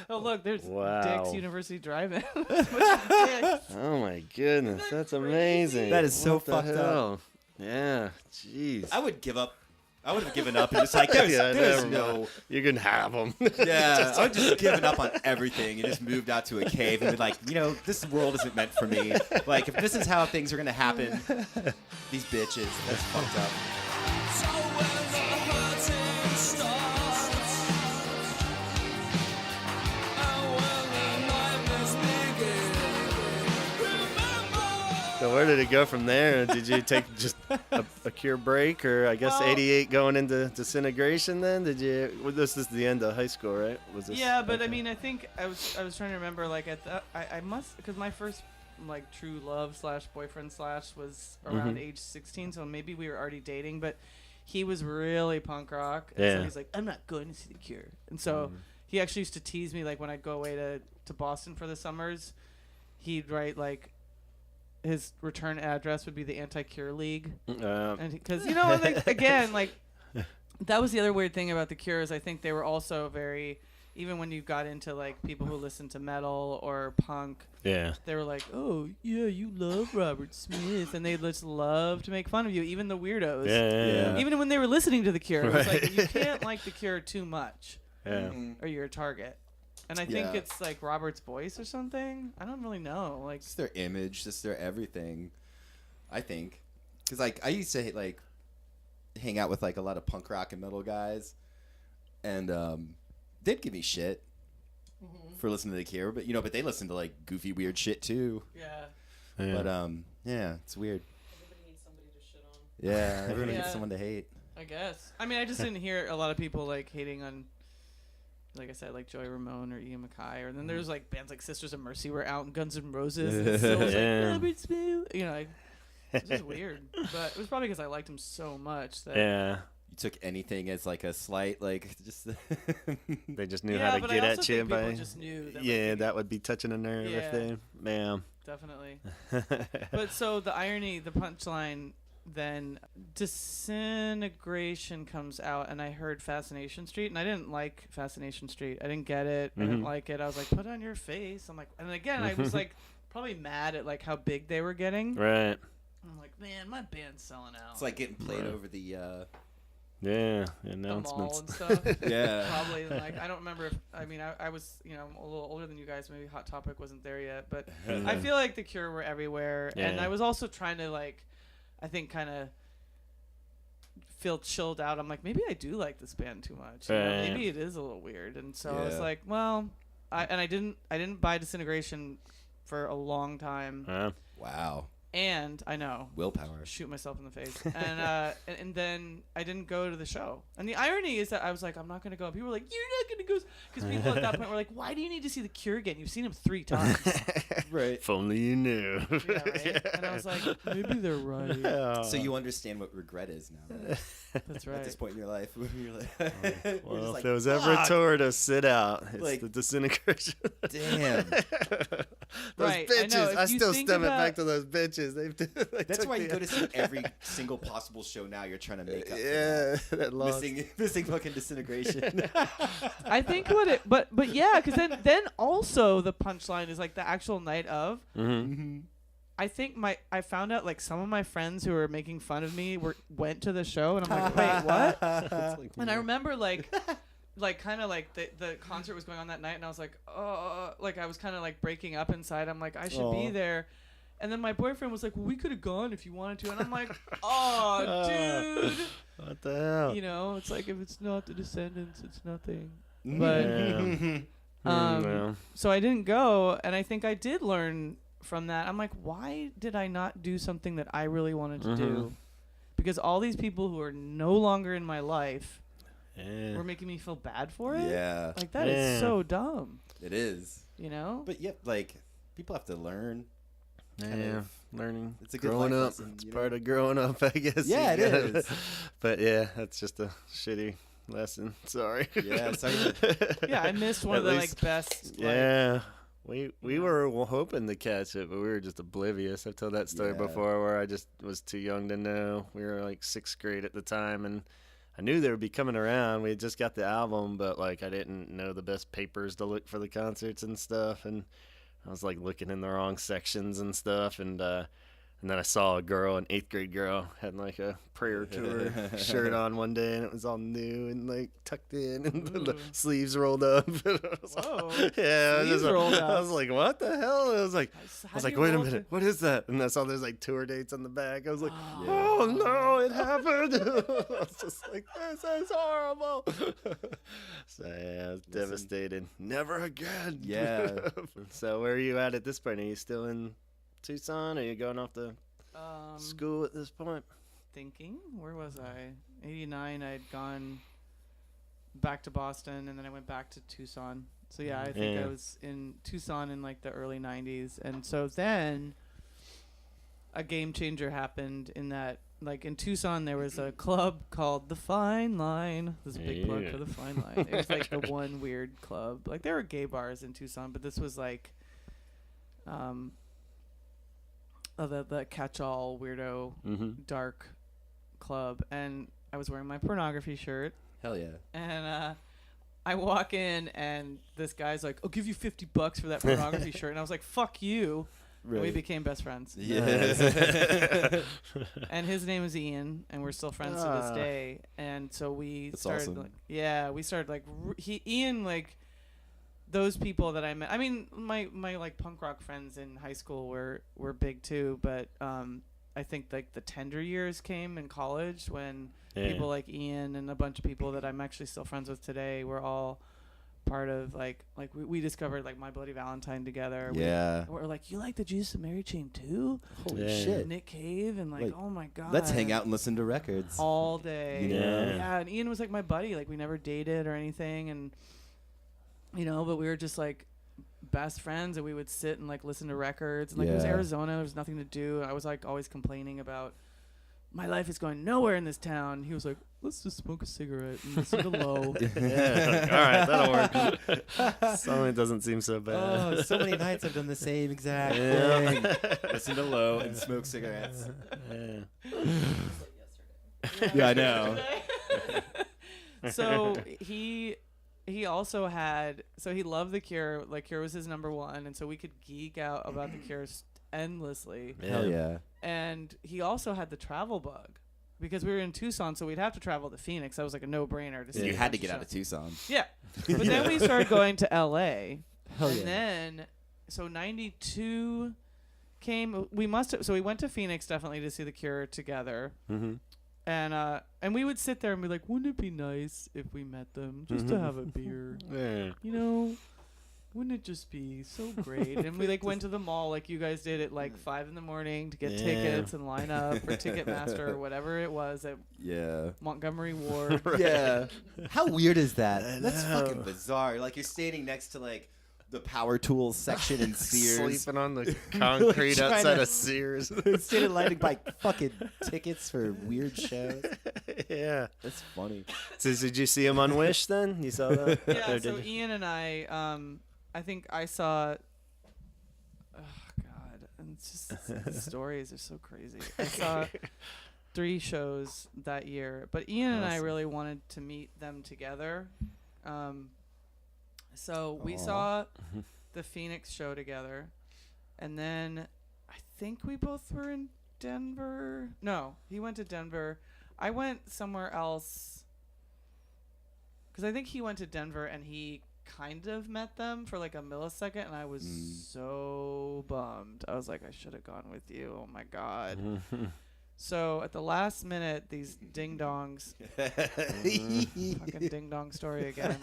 Oh look, there's Wow. Dick's University Drive-In. Oh my goodness, that's amazing. That is so What the fucked up. hell? Yeah, jeez. I would give up. I would have given up and just like there's never no. You can have them. Yeah, I would just given up on everything and just moved out to a cave and be like, you know, this world isn't meant for me. Like, if this is how things are gonna happen, these bitches, that's fucked up. So when the hurting starts, and when the nightmares begin, remember. So where did it go from there? Did you take just a Cure break, or I guess Well, 88 going into disintegration? Then did you? Well, this is the end of high school, right? Was this? Yeah, but okay. I mean, I think I was trying to remember like I must because my first like true love / boyfriend / was around age 16, so maybe we were already dating, but he was really punk rock, and so Yeah. he's like, I'm not going to see The Cure, and so he actually used to tease me like when I'd go away to Boston for the summers, he'd write like his return address would be the Anti-Cure League. And because you know, like, again, like that was the other weird thing about the Cure is I think they were also very, even when you got into like people who listen to metal or punk, Yeah. they were like, oh yeah, you love Robert Smith, and they just love to make fun of you, even the weirdos. Yeah. Even when they were listening to the Cure, it was like Right. you can't like the Cure too much, Yeah. or you're a target. And I think Yeah. it's like Robert's voice or something. I don't really know. Like, Just their image, just their everything. I think, because like I used to like hang out with like a lot of punk rock and metal guys, and they'd give me shit for listening to the Cure, but but they listen to like goofy weird shit too. yeah. Yeah. But yeah, it's weird. Everybody needs somebody to shit on. Yeah, everyone Yeah. needs someone to hate. I guess. I mean, I just didn't hear a lot of people like hating on, like I said, like Joey Ramone or Ian MacKaye, or then there's like bands like Sisters of Mercy were out and Guns N' Roses, and still was Yeah. like Robert Smith, like it's just weird. But it was probably because I liked him so much that Yeah. You took anything as like a slight, like just. They just knew yeah, how to but get I also at you think people by. just knew that, Yeah, like, that would be touching a nerve if Yeah. they. Man. definitely. But so the irony, the punchline, then Disintegration comes out, and I heard Fascination Street, and I didn't like Fascination Street. I didn't get it. I didn't Mhm. like it. I was like, put on your face. I'm like, and again, I was like, probably mad at like how big they were getting. Right. I'm like, man, my band's selling out. It's like getting played Right. over the. Yeah. the mall Announcements. and stuff. Yeah. Probably like I don't remember if I was I'm a little older than you guys. Maybe Hot Topic wasn't there yet, but I feel like the Cure were everywhere, and Yeah. I was also trying to like, I think kind of feel chilled out. I'm like, maybe I do like this band too much. You know, Right. maybe it is a little weird, and so I was Yeah. like, well, I didn't buy Disintegration for a long time, Wow. and I know. Willpower. Shoot myself in the face, and then I didn't go to the show. And the irony is that I was like, I'm not gonna go. And people were like, you're not gonna go, because people at that point were like, why do you need to see the Cure again? You've seen him 3 times. Right. If only you knew. Yeah, right. And I was like, maybe they're right. So you understand what regret is now. Right? That's At this right. point in your life, when you're like, you're Well, just if like, there was ever a "Fuck, tour to sit out, it's Like, the Disintegration. damn. Those Right, I bitches. know, if I you still think stem it about- back to those bitches. They That's took why you the- go to see every single possible show now. You're trying to make up. Yeah, For that that. lost. Missing fucking Disintegration. I think what it, but yeah, because then also the punchline is like the actual night of. Mm-hmm. I think I found out like some of my friends who were making fun of me went to the show, and I'm like, wait, what? And I remember like kind of like the concert was going on that night, and I was like, oh, like I was kind of like breaking up inside. I'm like, I should be Aw. there. And then my boyfriend was like, well, we could have gone if you wanted to. And I'm like, oh, dude. What the hell? You know, it's like if it's not the Descendants, it's nothing. Yeah. Well, So I didn't go, and I think I did learn from that. I'm like, why did I not do something that I really wanted to do? Because all these people who are no longer in my life yeah. were making me feel bad for it. Yeah, Like, that is Yeah. so dumb, it is. you know? But yep, like people have to learn. kind Yeah, of- learning. it's a good growing life up. lesson, It's you part know? of growing up, I guess. Yeah, You it gotta- is. But yeah, that's just a shitty lesson. Sorry. Yeah, sorry. Yeah, I missed one of At the least- like best. Yeah. We Yeah. were hoping to catch it, but we were just oblivious. I've told that story Yeah. before where I just was too young to know. We were like 6th grade at the time, and I knew they would be coming around. We had just got the album, but like I didn't know the best papers to look for the concerts and stuff, and I was like looking in the wrong sections and stuff, and then I saw a girl, an 8th grade girl, had like a prayer tour shirt on one day, and it was all new and like tucked in, and the Ooh. sleeves rolled up. And I was like, Whoa. yeah, I was, Sleeves just, rolled I up. was like, what the hell? I was like, wait a minute, To- what is that? And I saw there's like tour dates on the back. I was like, Oh. oh no, it happened. I was just like, this is horrible. So yeah, I was Listen. devastated. Never again. Yeah. So where are you at this point? Are you still in Tucson? Are you going off to school at this point? Thinking, where was I? 89. I'd gone back to Boston, and then I went back to Tucson. So yeah, I think Yeah. I was in Tucson in like the early 90s, and so then a game changer happened in that, like in Tucson there was a club called the Fine Line. This is a big plug Yeah. for the Fine Line. It was like the one weird club. Like there were gay bars in Tucson, but this was like the catch-all weirdo Mm-hmm. dark club. And I was wearing my pornography shirt, Hell yeah. and I walk in, and this guy's like, "I'll give you $50 for that pornography shirt," and I was like, "Fuck you." And we became best friends. Yes. And his name is Ian, and we're still friends to this day. And so we started, awesome. we started like Ian, like those people that I met. I mean, my like punk rock friends in high school were big too, but I think like the tender years came in college when people like Ian and a bunch of people that I'm actually still friends with today were all part of like we discovered like My Bloody Valentine together. We're like, you like the Jesus and Mary Chain too? Holy shit. Nick Cave and like oh my god. Let's hang out and listen to records all day. Yeah. And Ian was like my buddy. Like we never dated or anything, and but we were just like best friends, and we would sit and like listen to records. And, like it was Arizona, there was nothing to do. I was like always complaining about my life is going nowhere in this town. He was like, let's just smoke a cigarette and listen to Low. All right, that'll work. Suddenly doesn't seem so bad. Oh, so many nights I've done the same exact thing. Listen to Low and smoke cigarettes. Yeah, I know. So he also had, so he loved The Cure. Like Cure was his number one, and so we could geek out about The Cure endlessly. Hell yeah. And he also had the travel bug because we were in Tucson, so we'd have to travel to Phoenix. That was like a no-brainer to see. You had to get out of Tucson. Yeah. But then we started going to LA. Hell and yeah. then so 92 came. We went to Phoenix definitely to see The Cure together. Mm-hmm. And we would sit there and be like, wouldn't it be nice if we met them just to have a beer? Yeah. Wouldn't it just be so great? And we like went to the mall like you guys did at like 5 a.m. to get tickets and line up for Ticketmaster or whatever it was at Montgomery Ward. Yeah. How weird is that? That's fucking bizarre. Like you're standing next to like the power tools section in Sears. Sleeping on the concrete outside of Sears. Instead of lighting by fucking tickets for weird shows. Yeah. That's funny. So did you see him on Wish then? You saw that? Yeah, so Ian and I think I saw, oh God, and it's just, the stories are so crazy. I saw 3 shows that year, but Ian and I really wanted to meet them together. So we saw the Phoenix show together, and then I think we both were in Denver. No, he went to Denver. I went somewhere else because I think he went to Denver and he kind of met them for like a millisecond, and I was so bummed. I was like, I should have gone with you. Oh my God. So at the last minute, these ding dongs, fucking ding dong story again.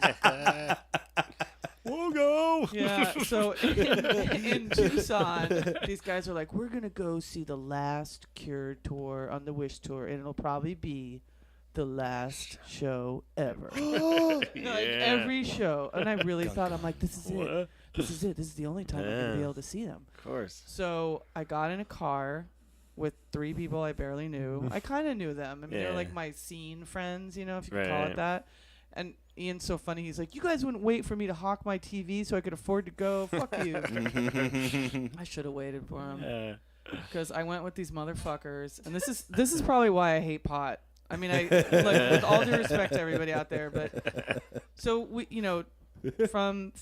We'll go. Yeah. So in Tucson, these guys are like, we're gonna go see the last Cure tour on the Wish tour, and it'll probably be the last show ever. Every show. And I really thought, I'm like, this is it. This is it. This is the only time I'm going to be able to see them. Of course. So I got in a car with 3 people I barely knew. I kind of knew them. I mean, they're like my scene friends, if you could call it that. And Ian's so funny. He's like, you guys wouldn't wait for me to hawk my TV so I could afford to go. Fuck you. I should have waited for him. Because I went with these motherfuckers. And this is probably why I hate pot. I mean, like, with all due respect to everybody out there, but so we, from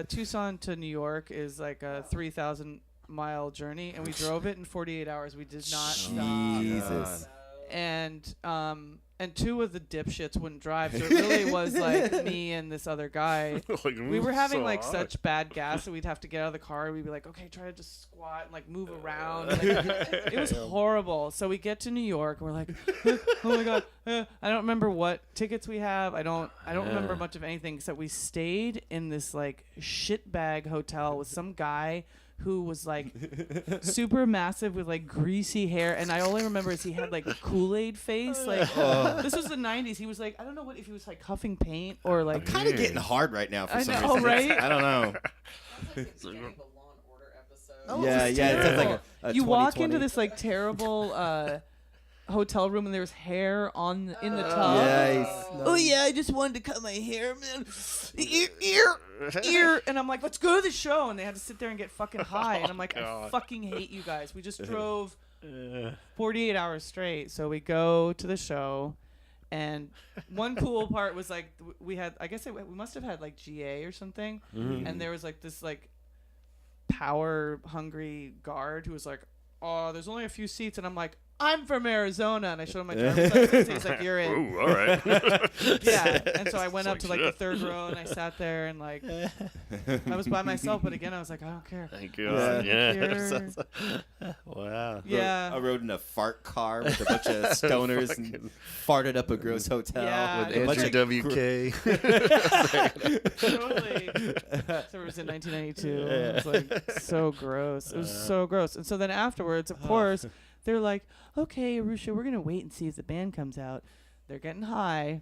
Tucson to New York is like a 3,000-mile journey, and we drove it in 48 hours. We did not stop. Jesus. And 2 of the dipshits wouldn't drive, so it really was like me and this other guy. We were having like such bad gas that we'd have to get out of the car. And we'd be like, okay, try to just squat and like move around. Like, it was horrible. So we get to New York, and we're like, oh my God, I don't remember what tickets we have. I don't remember much of anything except we stayed in this like shitbag hotel with some guy who was like super massive with like greasy hair, and I only remember is he had like Kool-Aid face. Like this was the 90s. He was like, I don't know what if he was like huffing paint or like. I'm kind of getting hard right now for some reason. I know, right? I don't know. Sounds like the beginning of a Law and Order episode. Oh, yeah. It sounds like a you walk 2020. into this like terrible hotel room, and there was hair in the tub. Yeah, Oh yeah, I just wanted to cut my hair, man. Ear. And I'm like, let's go to the show. And they had to sit there and get fucking high. And I'm like, I fucking hate you guys. We just drove 48 hours straight. So we go to the show, And one cool part was like we had, I guess we must have had like GA or something, and there was like this like power hungry guard who was like, oh, there's only a few seats, and I'm like, I'm from Arizona, and I showed him my driver's license. He's like, you're in. Ooh, all right. Yeah, and so I went It's up to like the third row, and I sat there, and like I was by myself, but again I was like, I don't care. Thank God. Yeah. Here. Wow. Yeah. I rode in a fart car with a bunch of stoners and farted up a gross hotel Yeah, with it a was bunch Andrew of WK. Totally. So it was in 1992. It was like so gross. It was so gross. And so then afterwards, of course, they're like, okay, Arusha, we're going to wait and see if the band comes out. They're getting high.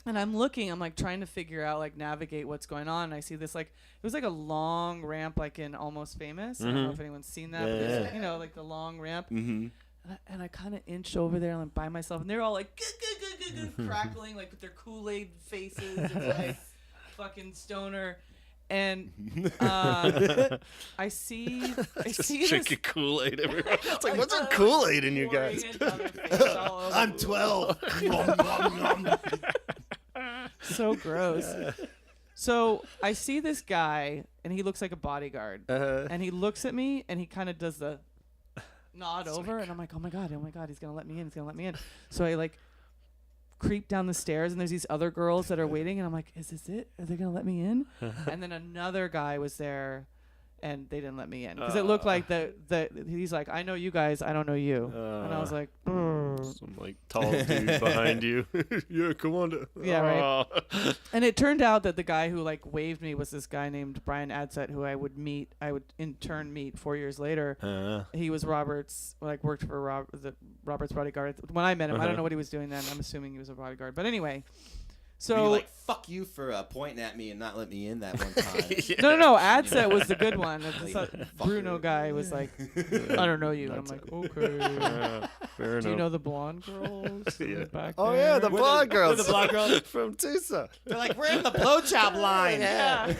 And I'm looking, I'm like trying to figure out, like navigate what's going on. And I see this like, it was like a long ramp like in Almost Famous. I don't know if anyone's seen that. But it's, you know, like the long ramp. Mm-hmm. And I kind of inched over there and I'm by myself. And they're all like, crackling like with their Kool-Aid faces. And like fucking stoner. And I see this Drinking Kool-Aid everywhere. It's like, what's a Kool-Aid in you guys? I'm 12. So gross. So I see this guy, and he looks like a bodyguard. And he looks at me, and he kind of does the nod over, and I'm like, oh my god, he's gonna let me in. So I like creep down the stairs, and there's these other girls that are waiting, and I'm like, is this it? Are they gonna let me in? And then another guy was there, and they didn't let me in because it looked like that he's like, I know you guys, I don't know you. And I was like, some like tall dude behind you. Yeah, come on. Yeah, right. And it turned out that the guy who like waved me was this guy named Brian Adset, who I would in turn meet 4 years later. He was Robert's, like worked for Robert's bodyguard. When I met him, I don't know what he was doing then. I'm assuming he was a bodyguard. But anyway, so Were you like, fuck you for pointing at me and not let me in that one time. no. Adset was the good one. Bruno fucker. guy was like, I don't know you. And I'm like, okay. Fair Do you enough. know the blonde girls? Yeah. Back Oh there? yeah, the blonde girls. the blonde girls? From Tucson. They're like, we're in the blowjob line. Yeah.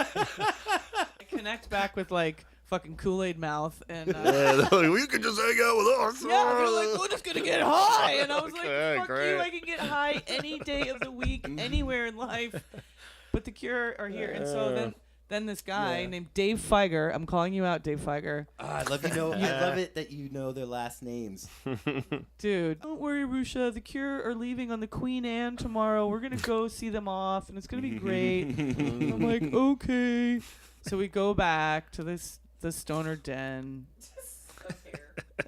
I connect back with like fucking Kool-Aid mouth and Yeah, they're like, well, you can just hang out with us. yeah, they're like, we're just gonna get high, and I was Okay, like, fuck great. you, I can get high any day of the week, anywhere in life, but the Cure are here. And so then this guy named Dave Feiger, I'm calling you out, Dave Feiger. I love I love it that you know their last names. Dude, don't worry, Arusha, the Cure are leaving on the Queen Anne tomorrow. We're gonna go see them off, and it's gonna be great. And I'm like, okay. So we go back to the stoner den.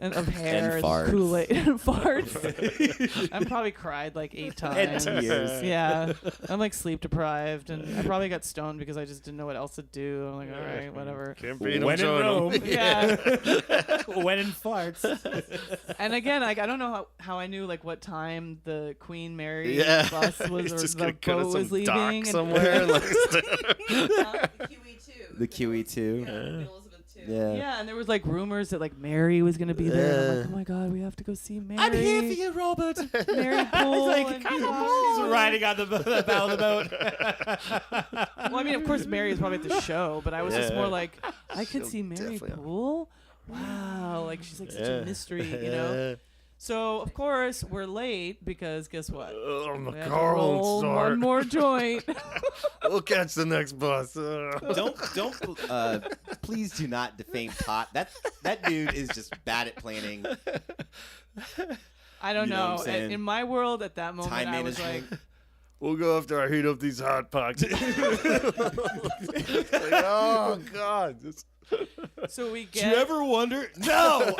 Of hair and farts. Kool-Aid and farts. I probably cried like 8 times. And tears. Yeah. I'm like sleep deprived, and I probably got stoned because I just didn't know what else to do. I'm like, all right, whatever. Can't beat 'em, When in join 'em. Rome. Yeah. When in farts. And again, like I don't know how I knew like what time the Queen Mary Yeah. bus was He's or just the gonna cut boat us some was leaving. dock and somewhere. And like, The QE2. The QE2. Elizabeth II. Yeah. yeah, and there was like rumors that like Mary was gonna be there. And I'm like, oh my god, we have to go see Mary. I'm here for you, Robert. Mary Poole. He's like, and- come on. He's riding on the bow of the boat. Well, I mean, of course, Mary is probably at the show, but I was just Yeah. more like, I could She'll see Mary definitely- Poole. Wow, like she's like such Yeah. a mystery, you know. So of course we're late because guess what? Oh, my We have to car won't roll start. one more joint. We'll catch the next bus. don't please do not defame Tot. That dude is just bad at planning. I don't You know what know. I'm saying? In my world, at that moment, Time I was like, management. We'll go after I heat up these hot pockets. Like, oh God! so we Do get. you ever wonder? No,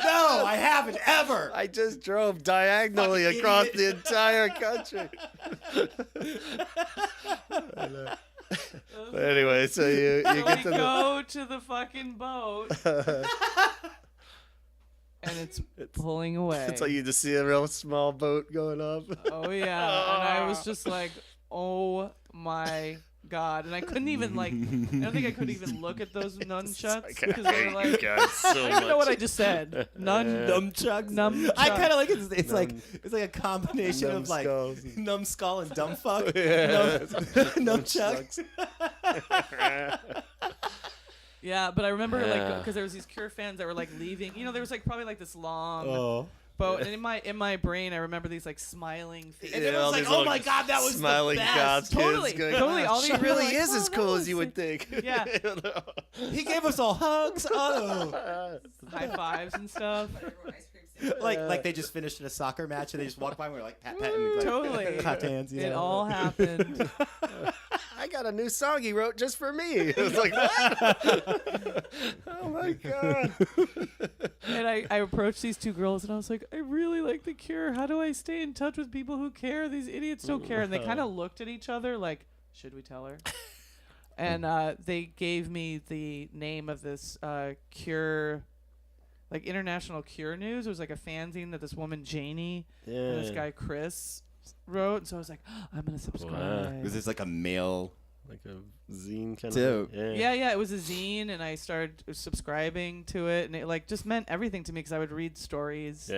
no, I haven't ever. I just drove diagonally Fucking across idiot. the entire country. But anyway, so you So get we to the. go to the fucking boat, and it's pulling away. It's like you just see a real small boat going up. Oh yeah, and I was just like, oh my god, and I couldn't even like, I don't think I could even look at those nunchucks because they were I hate you like, guys so I don't even know what I much. just said. Numbchucks. Nunchucks. I kind of like it. It's like a combination of like Numbskulls. numbskull and dumbfuck. Yeah. Nunchucks. Yeah, but I remember like Yeah. because there was these Cure fans that were like leaving. You know, there was like probably like this long Oh. boat, and in my brain, I remember these like smiling faces. And it was like, oh my god, that was smiling the best. gods, Totally, kids going, totally. All she these really people are is like, as "Oh, cool that as you was would think. Yeah. He gave us all hugs. Oh, High fives and stuff. like they just finished a soccer match and they just walked by and we were like patting, like, Totally. clapped hands. You It know? all happened. I got a new song he wrote just for me. It was like, what? Oh my god. And I approached these two girls and I was like, I really like The Cure. How do I stay in touch with people who care? These idiots don't care. And they kind of looked at each other like, should we tell her? And they gave me the name of this Cure, like International Cure News. It was like a fanzine that this woman Janie and this guy Chris wrote. And so I was like, I'm going to subscribe. Was this like a male? Like a zine kind Too. of. Yeah, it was a zine, and I started subscribing to it, and it like just meant everything to me because I would read stories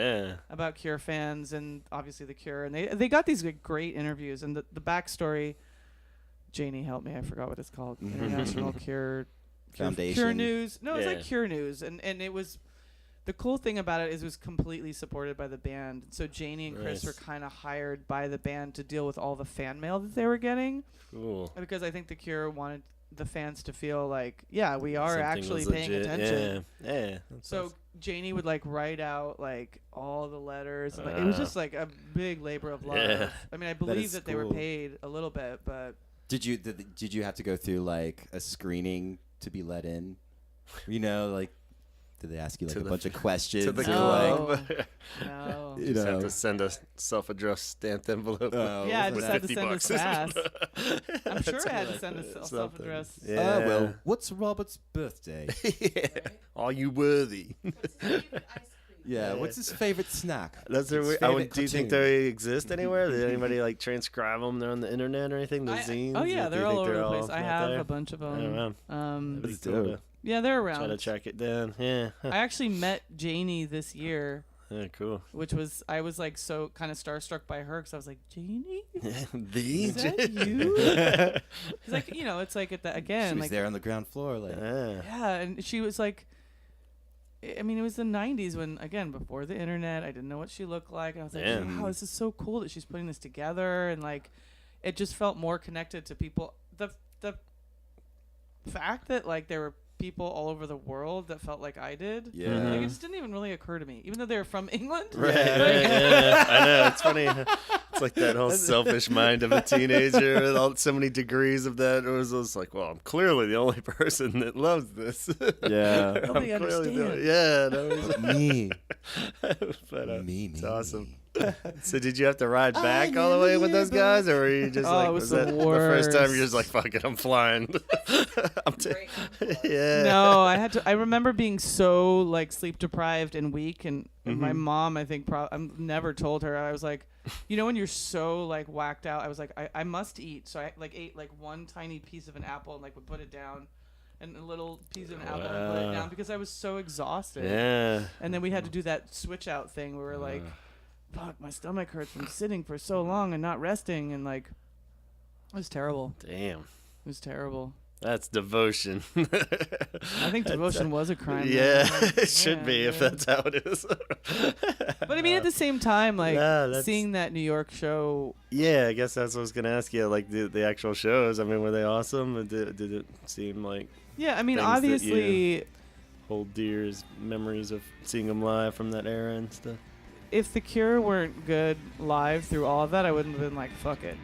about Cure fans and obviously The Cure, and they got these like, great interviews, and the backstory. Janie, help me! I forgot what it's called. International Cure Foundation. Cure News. No, it's Yeah. like Cure News, and it was. The cool thing about it is it was completely supported by the band. So Janie and Chris were kind of hired by the band to deal with all the fan mail that they were getting. Cool. Because I think The Cure wanted the fans to feel like, yeah, we are Something actually was paying legit. attention. Yeah. So Janie would like write out like all the letters. And, like, it was just like a big labor of love. Yeah. I mean, I believe is that they were cool. paid a little bit, but Did you have to go through like a screening to be let in? You know, like did they ask you like To a the- bunch of questions? To the or, No. club. no. You You just have know. to send a self-addressed stamped envelope. Oh, Yeah, I wasn't just that- had to send us fast. I'm sure That's I had to like send a something. self-addressed. Yeah. well, what's Robert's birthday? Yeah. Are you worthy? Yeah, what's his favorite snack? That's His do you favorite think cartoon. they exist anywhere? Did anybody like transcribe them? They're on the internet or anything? The zines? Oh yeah, Do they're you all think over they're the place. I out have there? a bunch of I don't them. know. That'd be That's cool dope. to Yeah, they're try to around. track it down. Yeah. I actually met Janie this year, Yeah, cool. which was I was like so kind of starstruck by her because I was like, Janie, The is that you? It's like it's like at the She again was like there on the ground floor, like yeah, and she was like, I mean, it was the '90s when again before the internet, I didn't know what she looked like, and I was like, Yeah. wow, this is so cool that she's putting this together, and like, it just felt more connected to people. The fact that like there were people all over the world that felt like I did. yeah. Mhm. Like, it just didn't even really occur to me, even though they were from England. Right. Yeah. I know. It's funny. It's like that whole selfish mind of a teenager with all, so many degrees of that. It was just like, well, I'm clearly the only person that loves this. Yeah. Nobody I'm clearly the- understands. Yeah. That was, me. but, Me. it's awesome. So did you have to ride back all the way with those guys, or were you just Oh, like, it was was the that the first time you're worst. just like, fuck it, I'm flying? I'm yeah. No, I had to. I remember being so like sleep deprived and weak, and my mom, I think, I've never told her. I was like, when you're so like whacked out, I was like, I must eat. So I like ate like one tiny piece of an apple and like would put it down, and a little piece of an apple and put it down because I was so exhausted. Yeah. And then we had to do that switch out thing where we're like, fuck, my stomach hurts from sitting for so long and not resting, and like, it was terrible. Damn. It was terrible. That's devotion. I think devotion was a crime. Yeah, though. Like, it should yeah, be if yeah. that's how it is. But I mean, at the same time, like Yeah, that's- seeing that New York show. Yeah, I guess that's what I was gonna ask you. Like the actual shows. I mean, were they awesome? Or did it seem like Yeah, I mean, Things that obviously, hold dear as memories of seeing them live from that era and stuff? if The Cure weren't good live through all of that, I wouldn't have been like, fuck it.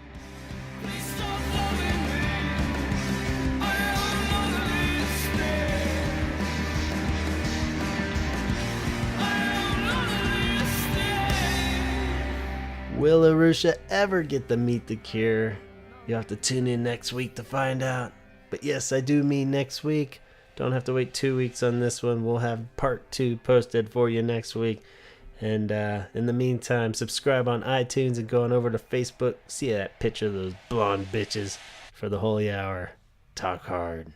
Will Arusha ever get to meet the Cure? You'll have to tune in next week to find out. But yes, I do mean next week. Don't have to wait 2 weeks on this one. We'll have part 2 posted for you next week. And in the meantime, subscribe on iTunes and go on over to Facebook. See that picture of those blonde bitches for the holy hour. Talk hard.